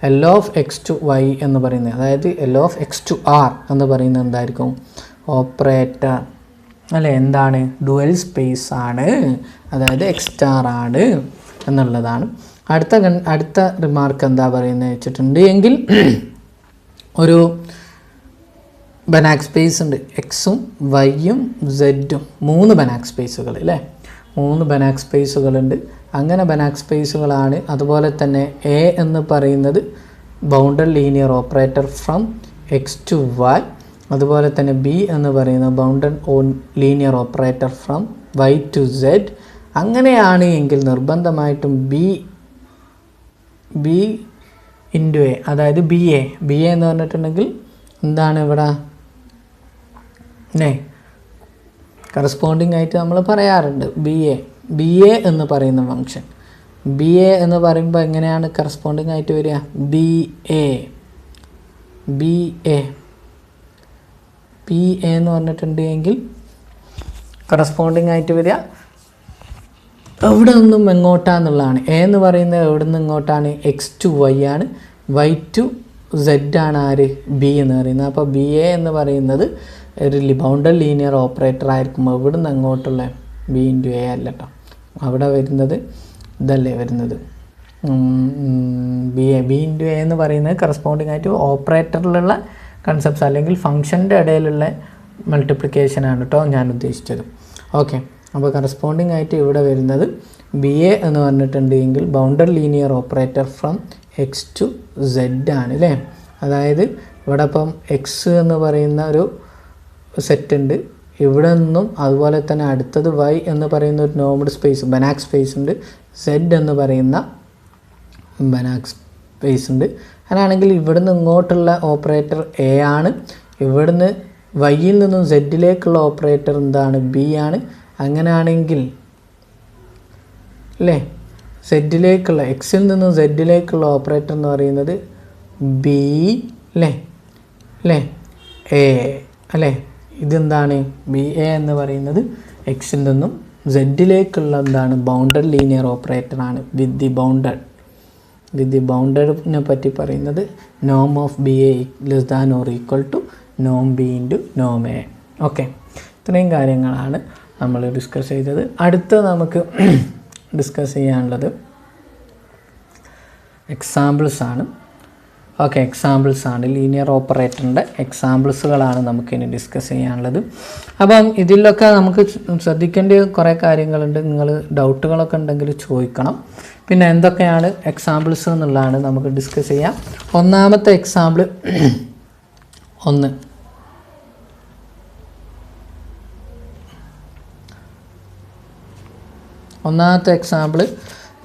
L of X to y എന്ന് പറയുന്നത്. അതായത് L of X to R എന്ന് പറയുന്നത് എന്തായിരിക്കും ഓപ്പറേറ്റർ അല്ലേ. എന്താണ് ഡുവൽ സ്പേസ് ആണ്, അതായത് എക്സ് സ്റ്റാർ ആണ് എന്നുള്ളതാണ്. അടുത്ത റിമാർക്ക് എന്താ പറയുന്നത് വെച്ചിട്ടുണ്ട് എങ്കിൽ ഒരു ബനാക് സ്പേസ് ഉണ്ട്. എക്സും വൈയും സെഡും 3 ബനാക് സ്പേസുകൾ അല്ലേ, 3 ബനാക് സ്പേസുകളുണ്ട്. അങ്ങനെ ബനാക് സ്പേസുകളാണ്. അതുപോലെ തന്നെ എ എന്ന് പറയുന്നത് bounded linear operator from X to y. അതുപോലെ തന്നെ ബി എന്ന് പറയുന്നത് bounded linear operator from y to z. അങ്ങനെയാണ് എങ്കിൽ നിർബന്ധമായിട്ടും ബി ഇൻറ്റു എ അതായത് ബി എ എന്ന് പറഞ്ഞിട്ടുണ്ടെങ്കിൽ എന്താണ് ഇവിടെ കറസ്പോണ്ടിങ് ആയിട്ട് നമ്മൾ പറയാറുണ്ട് ബി എ എന്ന് പറയുന്ന ഫങ്ഷൻ. ബി എ എന്ന് പറയുമ്പോൾ എങ്ങനെയാണ് കറസ്പോണ്ടിങ് ആയിട്ട് വരിക ബി എ എന്ന് പറഞ്ഞിട്ടുണ്ട് എങ്കിൽ കറസ്പോണ്ടിങ് ആയിട്ട് വരിക എവിടെ നിന്നും എങ്ങോട്ടാന്നുള്ളതാണ്. എ എന്ന് പറയുന്നത് എവിടെ നിന്ന് എങ്ങോട്ടാണ്, എക്സ് ടു വൈ ആണ്, വൈ ടു സെഡ് ആണ് ആര്, ബി എന്ന് പറയുന്നത്. അപ്പോൾ ബി എ എന്ന് പറയുന്നത് ഒരു ബൗണ്ടഡ് ലീനിയർ ഓപ്പറേറ്റർ ആയിരിക്കും. എവിടെ നിന്ന് എങ്ങോട്ടുള്ള, ബി ഇൻറ്റു എ അല്ല കേട്ടോ, അവിടെ വരുന്നത് ഇതല്ലേ വരുന്നത്, ബി ഇൻറ്റു എ എന്ന് പറയുന്നത് കറസ്പോണ്ടിങ് ആയിട്ട് ഓപ്പറേറ്ററിലുള്ള കൺസെപ്റ്റ്സ് അല്ലെങ്കിൽ ഫംഗ്ഷൻ്റെ ഇടയിലുള്ള മൾട്ടിപ്ലിക്കേഷനാണ് കേട്ടോ ഞാൻ ഉദ്ദേശിച്ചത്. ഓക്കെ, അപ്പോൾ കറസ്പോണ്ടിങ് ആയിട്ട് ഇവിടെ വരുന്നത് ബി എ എന്ന് പറഞ്ഞിട്ടുണ്ടെങ്കിൽ bounded linear operator from X to z ആണ് അല്ലേ. അതായത് ഇവിടെ ഇപ്പം എക്സ് എന്ന് പറയുന്ന ഒരു സെറ്റ് ഉണ്ട്, ഇവിടെ നിന്നും അതുപോലെ തന്നെ അടുത്തത് വൈ എന്ന് പറയുന്ന ഒരു നോർമൽ സ്പേസ് ബനാക് സ്പേസ് ഉണ്ട്, സെഡ് എന്ന് പറയുന്ന ബനാക് സ്പേസ് ഉണ്ട്. അങ്ങനെയാണെങ്കിൽ ഇവിടുന്ന് ഇങ്ങോട്ടുള്ള ഓപ്പറേറ്റർ എ ആണ്, ഇവിടുന്ന് വൈയിൽ നിന്നും സെഡിലേക്കുള്ള ഓപ്പറേറ്റർ എന്താണ്, ബി ആണ്. അങ്ങനെയാണെങ്കിൽ അല്ലേ സെഡിലേക്കുള്ള എക്സിൽ നിന്നും സെഡിലേക്കുള്ള ഓപ്പറേറ്റർ എന്ന് പറയുന്നത് ബി അല്ലേ എ അല്ലേ. ഇതെന്താണ്, ബി എ എന്ന് പറയുന്നത് എക്സിൽ നിന്നും സെഡിലേക്കുള്ള എന്താണ് ബൗണ്ടഡ് ലീനിയർ ഓപ്പറേറ്റർ ആണ്. വിത്ത് ദി ബൗണ്ടഡിനെ പറ്റി പറയുന്നത് നോം of B A less than or equal to Noam B into Noam A. Okay, ഇത്രയും കാര്യങ്ങളാണ് നമ്മൾ ഡിസ്കസ് ചെയ്തത്. അടുത്ത നമുക്ക് ഡിസ്കസ് ചെയ്യാനുള്ളത് എക്സാമ്പിൾസ് ആണ്. ഓക്കെ, എക്സാമ്പിൾസ് ആണ്, ലീനിയർ ഓപ്പറേറ്ററിൻ്റെ എക്സാമ്പിൾസുകളാണ് നമുക്കിനി ഡിസ്കസ് ചെയ്യാനുള്ളത്. അപ്പം ഇതിലൊക്കെ നമുക്ക് ശ്രദ്ധിക്കേണ്ട കുറേ കാര്യങ്ങളുണ്ട്. നിങ്ങൾ ഡൗട്ടുകളൊക്കെ ഉണ്ടെങ്കിൽ ചോദിക്കണം. പിന്നെ എന്തൊക്കെയാണ് എക്സാമ്പിൾസ് എന്നുള്ളതാണ് നമുക്ക് ഡിസ്കസ് ചെയ്യാം. ഒന്നാമത്തെ എക്സാമ്പിൾ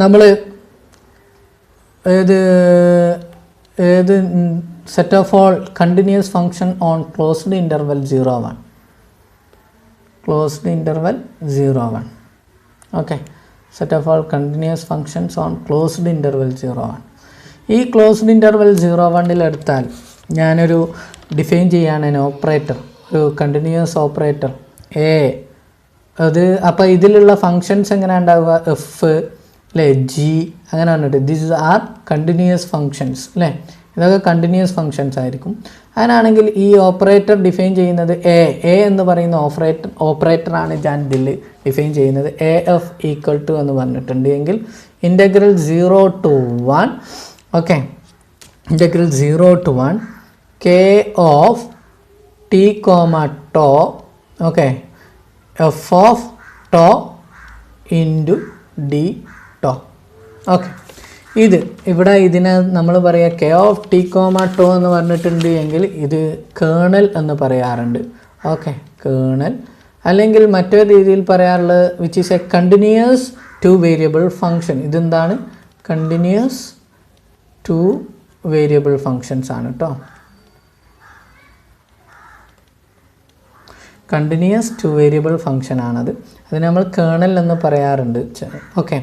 നമ്മൾ ഏത് set of all continuous function on closed interval 0 1. Okay, set of all continuous functions on closed interval 0 1. ഈ ക്ലോസ്ഡ് ഇൻ്റർവൽ 0 1 എടുത്താൽ ഞാനൊരു ഡിഫൈൻ ചെയ്യാണ് ഓപ്പറേറ്റർ, ഒരു കണ്ടിന്യൂസ് ഓപ്പറേറ്റർ എ. അത് അപ്പോൾ ഇതിലുള്ള ഫങ്ഷൻസ് എങ്ങനെ ഉണ്ടാവുക, എഫ് അല്ലേ, ജി അങ്ങനെ പറഞ്ഞിട്ട് ദിസ് ആർ കണ്ടിന്യൂസ് ഫങ്ഷൻസ് അല്ലേ. ഇതൊക്കെ കണ്ടിന്യൂസ് ഫങ്ഷൻസ് ആയിരിക്കും. അങ്ങനെയാണെങ്കിൽ ഈ ഓപ്പറേറ്റർ ഡിഫൈൻ ചെയ്യുന്നത് എ എന്ന് പറയുന്ന ഓപ്പറേറ്ററാണ് ഞാൻ ഇതിൽ ഡിഫൈൻ ചെയ്യുന്നത്. എ എഫ് ഈക്വൽ ടു എന്ന് പറഞ്ഞിട്ടുണ്ട് എങ്കിൽ integral 0 to 1 okay, integral 0 to 1 k of t comma tau okay f of tau into d tau. Okay, ഇതിനെ നമ്മൾ പറയുക k of t comma tau എന്ന് പറഞ്ഞിട്ടുണ്ട് എങ്കിൽ ഇത് കേണൽ എന്ന് പറയാറുണ്ട്. ഓക്കെ, കേണൽ അല്ലെങ്കിൽ മറ്റൊരു രീതിയിൽ പറയാറുള്ളത് which is A continuous 2 variable function. ഇതെന്താണ്, കണ്ടിന്യൂസ് 2 വേരിയബിൾ ഫങ്ഷൻസ് ആണ് കേട്ടോ. കണ്ടിന്യൂസ് 2 വേരിയബിൾ ഫങ്ഷൻ ആണത്. അതിന് നമ്മൾ കേണൽ എന്ന് പറയാറുണ്ട്. ഓക്കെ,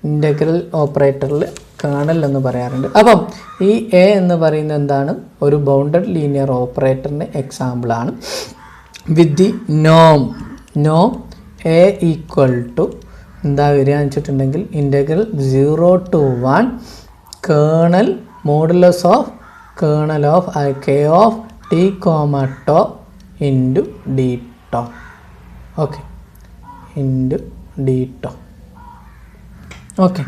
ഇൻ്റഗ്രൽ ഓപ്പറേറ്ററിൽ കേണൽ എന്ന് പറയാറുണ്ട്. അപ്പം ഈ എ എന്ന് പറയുന്നത് എന്താണ്, ഒരു ബൗണ്ടഡ് ലീനിയർ ഓപ്പറേറ്ററിൻ്റെ എക്സാമ്പിളാണ്. വിത്ത് ദി നോം എ ഈക്വൽ ടു എന്താ വരിക എന്ന് വെച്ചിട്ടുണ്ടെങ്കിൽ integral 0 to 1 kernel modulus of kernel of k of t comma tau into d tau. Okay, into d tau. Okay,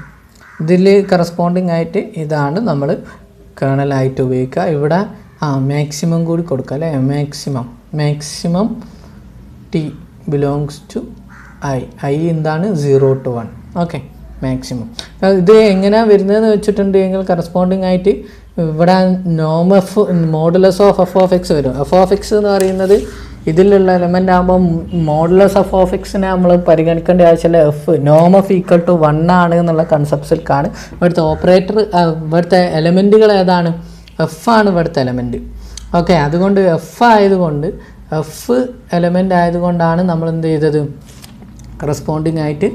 ഇതിൽ കറസ്പോണ്ടിങ് ആയിട്ട് ഇതാണ് നമ്മൾ കേണലായിട്ട് ഉപയോഗിക്കുക. ഇവിടെ മാക്സിമം കൂടി കൊടുക്കുക അല്ലേ. Maximum t belongs to I എന്താണ് 0 to 1. Okay, maximum. ഇത് എങ്ങനെയാണ് വരുന്നതെന്ന് വെച്ചിട്ടുണ്ടെങ്കിൽ കറസ്പോണ്ടിങ് ആയിട്ട് ഇവിടെ modulus of F of X വരും. എഫ് ഓഫ് എക്സ് എന്ന് പറയുന്നത് ഇതിലുള്ള എലമെൻ്റ് ആകുമ്പോൾ മോഡുലസ് എഫ് ഓഫ് എക്സിനെ നമ്മൾ പരിഗണിക്കേണ്ട ആവശ്യമില്ല. എഫ് നോം എഫ് ഈക്വൽ ടു 1 ആണ് എന്നുള്ള കൺസെപ്റ്റിലേക്കാണ് ഇവിടുത്തെ ഓപ്പറേറ്റർ. ഇവിടുത്തെ എലമെൻറ്റുകൾ ഏതാണ്, എഫ് ആണ് ഇവിടുത്തെ എലമെൻറ്റ്. ഓക്കെ, അതുകൊണ്ട് എഫ് എലമെൻ്റ് ആയതുകൊണ്ടാണ് നമ്മൾ എന്ത് ചെയ്തത്, കറസ്പോണ്ടിങ് ആയിട്ട്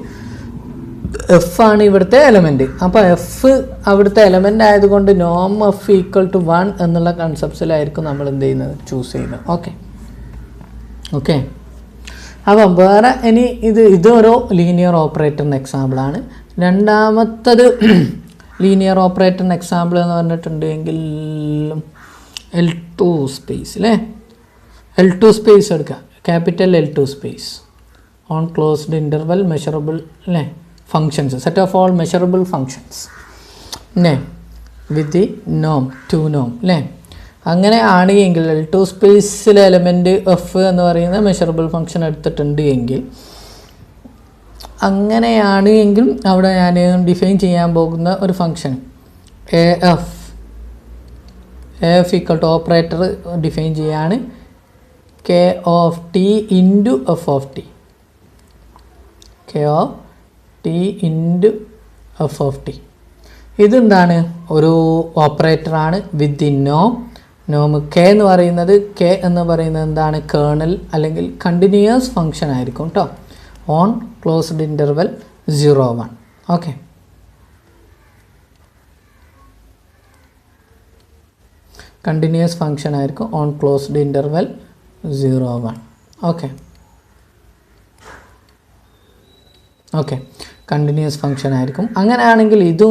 എഫ് ആണ് ഇവിടുത്തെ എലമെൻറ്റ്. അപ്പോൾ എഫ് അവിടുത്തെ എലമെൻ്റ് ആയതുകൊണ്ട് നോം എഫ് ഈക്വൽ ടു 1 എന്നുള്ള കൺസെപ്റ്റിലായിരിക്കും നമ്മൾ എന്ത് ചെയ്യുന്നത്, ചൂസ് ചെയ്യുന്നത്. ഓക്കെ, അപ്പം വേറെ ഇനി ഇതൊരു ലീനിയർ ഓപ്പറേറ്ററിൻ്റെ എക്സാമ്പിളാണ്. രണ്ടാമത്തത് ലീനിയർ ഓപ്പറേറ്ററിൻ്റെ എക്സാമ്പിൾ എന്ന് പറഞ്ഞിട്ടുണ്ടെങ്കിൽ L2 സ്പേസ് അല്ലേ, L2 സ്പേസ് എടുക്കുക, capital L2 space on closed interval measurable അല്ലേ functions, set of all measurable functions അല്ലേ വിത്ത് ദി നോം 2 നോം അല്ലേ. അങ്ങനെ ആണെങ്കിൽ L2 സ്പേസിലെ എലമെൻറ്റ് എഫ് എന്ന് പറയുന്ന മെഷറബിൾ ഫങ്ഷൻ എടുത്തിട്ടുണ്ട് എങ്കിൽ, അങ്ങനെയാണ് എങ്കിൽ അവിടെ ഞാൻ ഡിഫൈൻ ചെയ്യാൻ പോകുന്ന ഒരു function F equal to operator define ചെയ്യാണ് K of T into F of T, K of T into F of T. ഇതെന്താണ്, ഒരു ഓപ്പറേറ്ററാണ് വിത്ത് ദി നോം കെ എന്ന് പറയുന്നത് എന്താണ്, കേർണൽ അല്ലെങ്കിൽ കണ്ടിന്യൂസ് ഫങ്ഷൻ ആയിരിക്കും കേട്ടോ, on closed interval 0-1. Okay, continuous function ആയിരിക്കും on closed interval 0-1. Okay, continuous function ആയിരിക്കും. അങ്ങനെയാണെങ്കിൽ ഇതും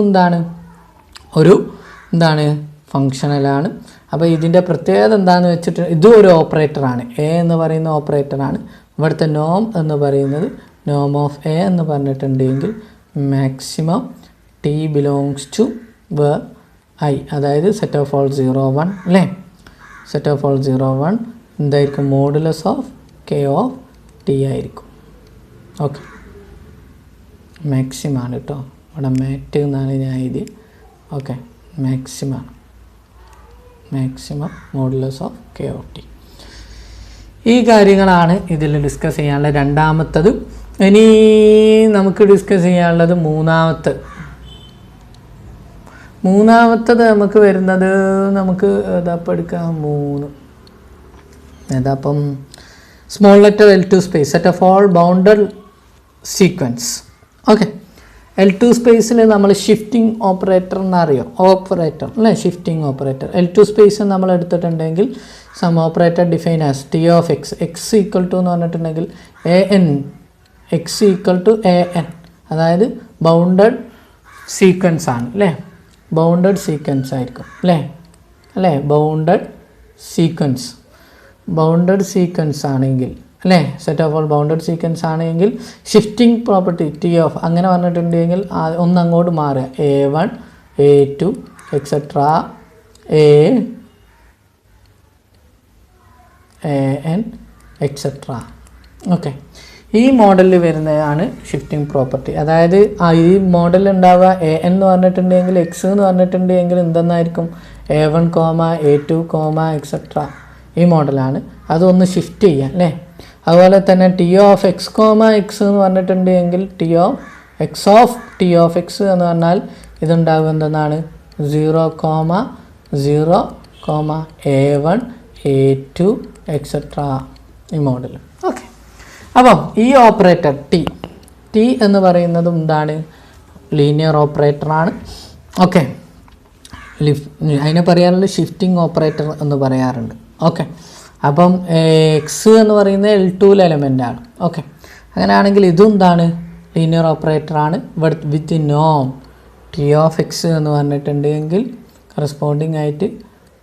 എന്താണ് ഫങ്ഷണലാണ്. അപ്പോൾ ഇതിൻ്റെ പ്രത്യേകത എന്താണെന്ന് വെച്ചിട്ട് ഇതും ഒരു ഓപ്പറേറ്ററാണ്, എ എന്ന് പറയുന്ന ഓപ്പറേറ്ററാണ്. ഇവിടുത്തെ നോം എന്ന് പറയുന്നത് നോം ഓഫ് എ എന്ന് പറഞ്ഞിട്ടുണ്ടെങ്കിൽ maximum t belongs to where I, അതായത് സെറ്റ് ഓഫ് ഓൾ 0-1 അല്ലേ. സെറ്റ് ഓഫ് ഓൾ 0-1 എന്തായിരിക്കും, modulus of k of t ആയിരിക്കും. ഓക്കെ, മാക്സിമാണ് കേട്ടോ, ഇവിടെ മാറ്റ് എന്നാണ് ഞാൻ എഴുതി. Okay, maximum modulus of k of t. ഈ കാര്യങ്ങളാണ് ഇതിൽ ഡിസ്കസ് ചെയ്യാനുള്ളത്. രണ്ടാമത്തത് ഇനി നമുക്ക് ഡിസ്കസ് ചെയ്യാനുള്ളത് മൂന്നാമത്തത് നമുക്ക് വരുന്നത് നമുക്ക് ഏതാപ്പം എടുക്കാം 3 ഏതാപ്പം small letter L2 space set of all bounded sequence. Okay, L2 സ്പേസിൽ നമ്മൾ ഷിഫ്റ്റിംഗ് ഓപ്പറേറ്റർ എന്നറിയോ, ഓപ്പറേറ്റർ അല്ലേ, ഷിഫ്റ്റിംഗ് ഓപ്പറേറ്റർ. L2 സ്പേസ് നമ്മൾ എടുത്തിട്ടുണ്ടെങ്കിൽ some operator define as T of X, X equal to എന്ന് പറഞ്ഞിട്ടുണ്ടെങ്കിൽ an, X equal to an, അതായത് bounded sequence ആണ് അല്ലേ, ബൗണ്ടഡ് സീക്വൻസ് ആയിരിക്കും അല്ലേ ബൗണ്ടഡ് സീക്വൻസ് ആണെങ്കിൽ അല്ലേ, set of all bounded sequence ആണെങ്കിൽ ഷിഫ്റ്റിംഗ് പ്രോപ്പർട്ടി ടി ഓഫ് അങ്ങനെ പറഞ്ഞിട്ടുണ്ടെങ്കിൽ ഒന്നങ്ങോട്ട് മാറുക, A1 A2 etcetera AN etcetera. Okay, ഈ മോഡലിൽ വരുന്നതാണ് ഷിഫ്റ്റിംഗ് പ്രോപ്പർട്ടി. അതായത് ഈ മോഡൽ ഉണ്ടാവുക AN എന്ന് പറഞ്ഞിട്ടുണ്ടെങ്കിൽ എക്സ് എന്ന് പറഞ്ഞിട്ടുണ്ടെങ്കിൽ എന്തെന്നായിരിക്കും, A1, A2, എക്സെട്ര. ഈ മോഡലാണ്, അതൊന്ന് ഷിഫ്റ്റ് ചെയ്യാം അല്ലേ. അതുപോലെ തന്നെ ടി ഓഫ് എക്സ് എന്ന് പറഞ്ഞിട്ടുണ്ടെങ്കിൽ ടി ഓഫ് എക്സ് എന്ന് പറഞ്ഞാൽ ഇതുണ്ടാകും എന്തെന്നാണ് 0, A1 A2 എക്സെട്ര ഈ മോഡൽ. ഓക്കെ, അപ്പം ഈ ഓപ്പറേറ്റർ ടി എന്ന് പറയുന്നത് എന്താണ്, ലീനിയർ ഓപ്പറേറ്ററാണ്. ഓക്കെ, അതിനെ പറയാറുണ്ട് ഷിഫ്റ്റിംഗ് ഓപ്പറേറ്റർ എന്ന് പറയാറുണ്ട്. ഓക്കെ, അപ്പം എക്സ് എന്ന് പറയുന്നത് L2 എലമെൻ്റാണ്. ഓക്കെ, അങ്ങനെയാണെങ്കിൽ ഇതും എന്താണ്, ലീനിയർ ഓപ്പറേറ്ററാണ് വിത്ത് നോം ടി ഓഫ് എക്സ് എന്ന് പറഞ്ഞിട്ടുണ്ടെങ്കിൽ കറസ്പോണ്ടിങ് ആയിട്ട്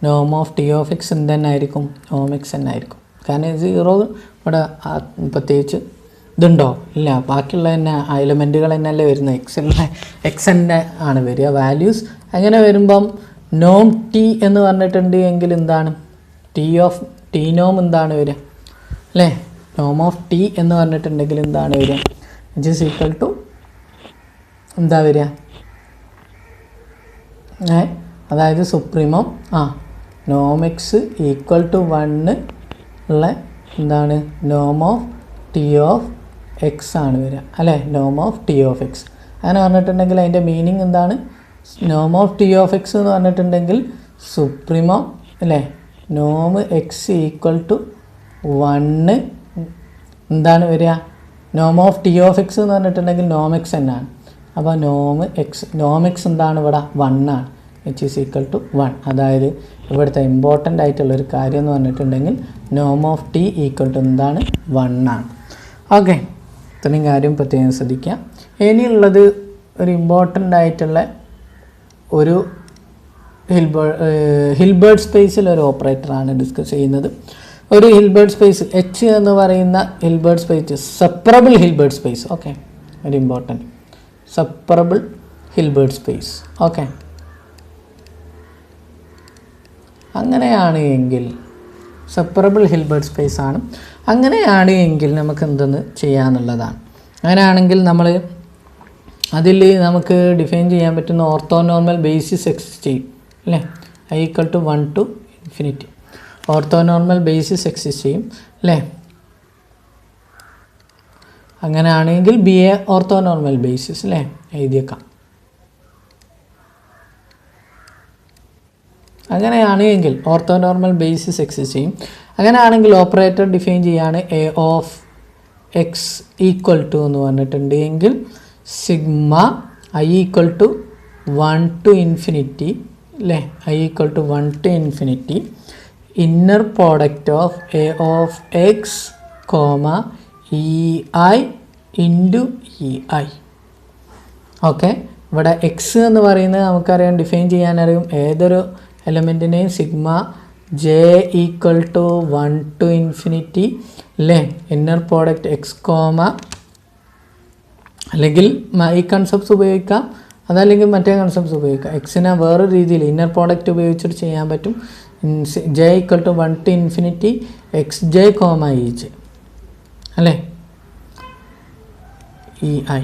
നോം ഓഫ് ടി ഓഫ് എക്സ് തന്നെ ആയിരിക്കും, നോം എക്സ് തന്നെ ആയിരിക്കും. കാരണം 0 ഇവിടെ പ്രത്യേകിച്ച് ഇതുണ്ടോ ഇല്ല, ബാക്കിയുള്ള തന്നെ എലമെൻറ്റുകൾ തന്നെയല്ലേ വരുന്നത്, എക്സ് തന്നെ ആണ് വരിക വാല്യൂസ്. അങ്ങനെ വരുമ്പം നോം ടി എന്ന് പറഞ്ഞിട്ടുണ്ട് എങ്കിൽ എന്താണ്, ടി നോം എന്താണ് വരിക അല്ലേ, നോം ഓഫ് ടി എന്ന് പറഞ്ഞിട്ടുണ്ടെങ്കിൽ എന്താണ് വരിക, വിച്ച് ഈസ് ഈക്വൽ ടു എന്താ വരിക, അതായത് സുപ്രീമം നോം എക്സ് ഈക്വൽ ടു 1 ഉള്ള എന്താണ് നോം ഓഫ് ടി ഓഫ് എക്സ് ആണ് വരിക അല്ലേ, നോം ഓഫ് ടി ഓഫ് എക്സ്. അങ്ങനെ പറഞ്ഞിട്ടുണ്ടെങ്കിൽ അതിൻ്റെ മീനിങ് എന്താണ്, നോം ഓഫ് ടി ഓഫ് എക്സ് എന്ന് പറഞ്ഞിട്ടുണ്ടെങ്കിൽ സുപ്രീമം അല്ലേ, നോം എക്സ് ഈക്വൽ ടു 1 എന്താണ് വരിക, നോം ഓഫ് ടി ഓഫ് എക്സ് എന്ന് പറഞ്ഞിട്ടുണ്ടെങ്കിൽ നോം എക്സ് എന്നാണ്. അപ്പോൾ നോം എക്സ് എന്താണ് ഇവിടെ 1 ആണ്, വിച്ച് ഈസ് ഈക്വൽ ടു 1. അതായത് ഇവിടുത്തെ ഇമ്പോർട്ടൻ്റ് ആയിട്ടുള്ളൊരു കാര്യം എന്ന് പറഞ്ഞിട്ടുണ്ടെങ്കിൽ നോം ഓഫ് ടി ഈക്വൽ ടു എന്താണ് 1 ആണ്. ഓക്കെ, ഇത്രയും കാര്യം പ്രത്യേകം ശ്രദ്ധിക്കുക. ഇനിയുള്ളത് ഒരു ഇമ്പോർട്ടൻ്റ് ആയിട്ടുള്ള ഒരു ഹിൽബേർട്ട് സ്പേസിൽ ഒരു ഓപ്പറേറ്ററാണ് ഡിസ്കസ് ചെയ്യുന്നത്. ഒരു ഹിൽബേർട്ട് സ്പേസ് എച്ച് എന്ന് പറയുന്ന Hilbert space separable Hilbert space. Okay, very important, separable Hilbert space. Okay, അങ്ങനെയാണ് എങ്കിൽ സെപ്പറബിൾ ഹിൽബേർട്ട് സ്പേസ് ആണ്. അങ്ങനെയാണ് എങ്കിൽ നമുക്ക് എന്തെന്ന് ചെയ്യാന്നുള്ളതാണ്. അങ്ങനെയാണെങ്കിൽ നമ്മൾ അതിൽ നമുക്ക് ഡിഫൈൻ ചെയ്യാൻ പറ്റുന്ന ഓർത്തോനോർമൽ ബേസിസ് എക്സിസ്റ്റ് ചെയ്യും അല്ലേ. i = 1 to ∞. Orthonormal basis exist ചെയ്യും അല്ലേ. അങ്ങനെയാണെങ്കിൽ ബി എ ഓർത്തോനോർമൽ ബേസിസ് അല്ലേ എഴുതിയേക്കാം. അങ്ങനെയാണ് എങ്കിൽ ഓർത്തോനോർമൽ ബേസിസ് എക്സിസ്റ്റ് ചെയ്യും. അങ്ങനെയാണെങ്കിൽ ഓപ്പറേറ്റർ ഡിഫൈൻ ചെയ്യാണ് A of X equal to എന്ന് പറഞ്ഞിട്ടുണ്ട് എങ്കിൽ സിഗ്മ i = 1 to ∞ അല്ലേ. i = 1 to ∞ inner product of A of X EI into EI. Okay, ഇവിടെ എക്സ് എന്ന് പറയുന്നത് നമുക്കറിയാം, ഡിഫൈൻ ചെയ്യാനറിയും. ഏതൊരു എലമെൻറ്റിനെയും സിഗ്മ j = 1 to ∞ അല്ലേ. ഇന്നർ പ്രോഡക്റ്റ് എക്സ് അല്ലെങ്കിൽ ഈ കൺസെപ്റ്റ്സ് ഉപയോഗിക്കാം, അതല്ലെങ്കിൽ മറ്റേ കൺസെപ്റ്റ്സ് ഉപയോഗിക്കാം. എക്സിനെ വേറെ രീതിയിൽ ഇന്നർ പ്രോഡക്റ്റ് ഉപയോഗിച്ചിട്ട് ചെയ്യാൻ പറ്റും. j = 1 to ∞ xj, EJ അല്ലേ, EI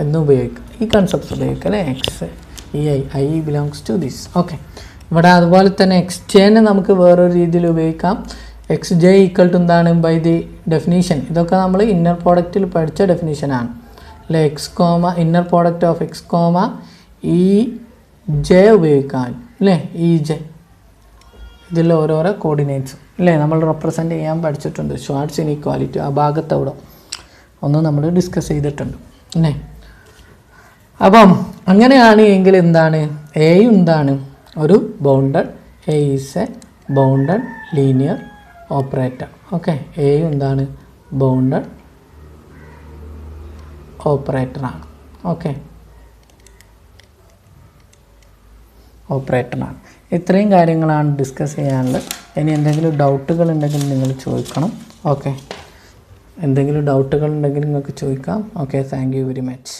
എന്ന് ഉപയോഗിക്കാം. ഈ കൺസെപ്റ്റ്സ് ഉപയോഗിക്കാം അല്ലേ. X EI, I belongs to this. Okay, ഇവിടെ അതുപോലെ തന്നെ എക്സ്ജേനെ നമുക്ക് വേറൊരു രീതിയിൽ ഉപയോഗിക്കാം. xj = എന്താണ് ബൈ ദി ഡെഫിനീഷൻ. ഇതൊക്കെ നമ്മൾ ഇന്നർ പ്രോഡക്റ്റിൽ പഠിച്ച ഡെഫിനീഷനാണ് അല്ലേ. Inner product of X EJ ഉപയോഗിക്കാൻ അല്ലേ. EJ ഇതിൽ ഓരോരോ കോർഡിനേറ്റ്സ് അല്ലേ നമ്മൾ റെപ്രസെൻ്റ് ചെയ്യാൻ പഠിച്ചിട്ടുണ്ട്. ഷ്വാർട്സ് ഇനീക്വാലിറ്റി ആ ഭാഗത്തവിടെ ഒന്ന് നമ്മൾ ഡിസ്കസ് ചെയ്തിട്ടുണ്ട് അല്ലേ. അപ്പം അങ്ങനെയാണ് എങ്കിൽ എന്താണ് എ എന്താണ് ഒരു bounded, A is A bounded linear operator. Okay, A എന്താണ് ബൗണ്ടഡ് ഓപ്പറേറ്ററാണ്. ഓക്കെ, ഓപ്പറേറ്ററാണ്. ഇത്രയും കാര്യങ്ങളാണ് ഡിസ്കസ് ചെയ്യാനുള്ളത്. ഇനി എന്തെങ്കിലും ഡൗട്ടുകൾ ഉണ്ടെങ്കിൽ നിങ്ങൾ ചോദിക്കണം. ഓക്കെ, എന്തെങ്കിലും ഡൗട്ടുകൾ ഉണ്ടെങ്കിൽ നിങ്ങൾക്ക് ചോദിക്കാം. Okay, thank you very much.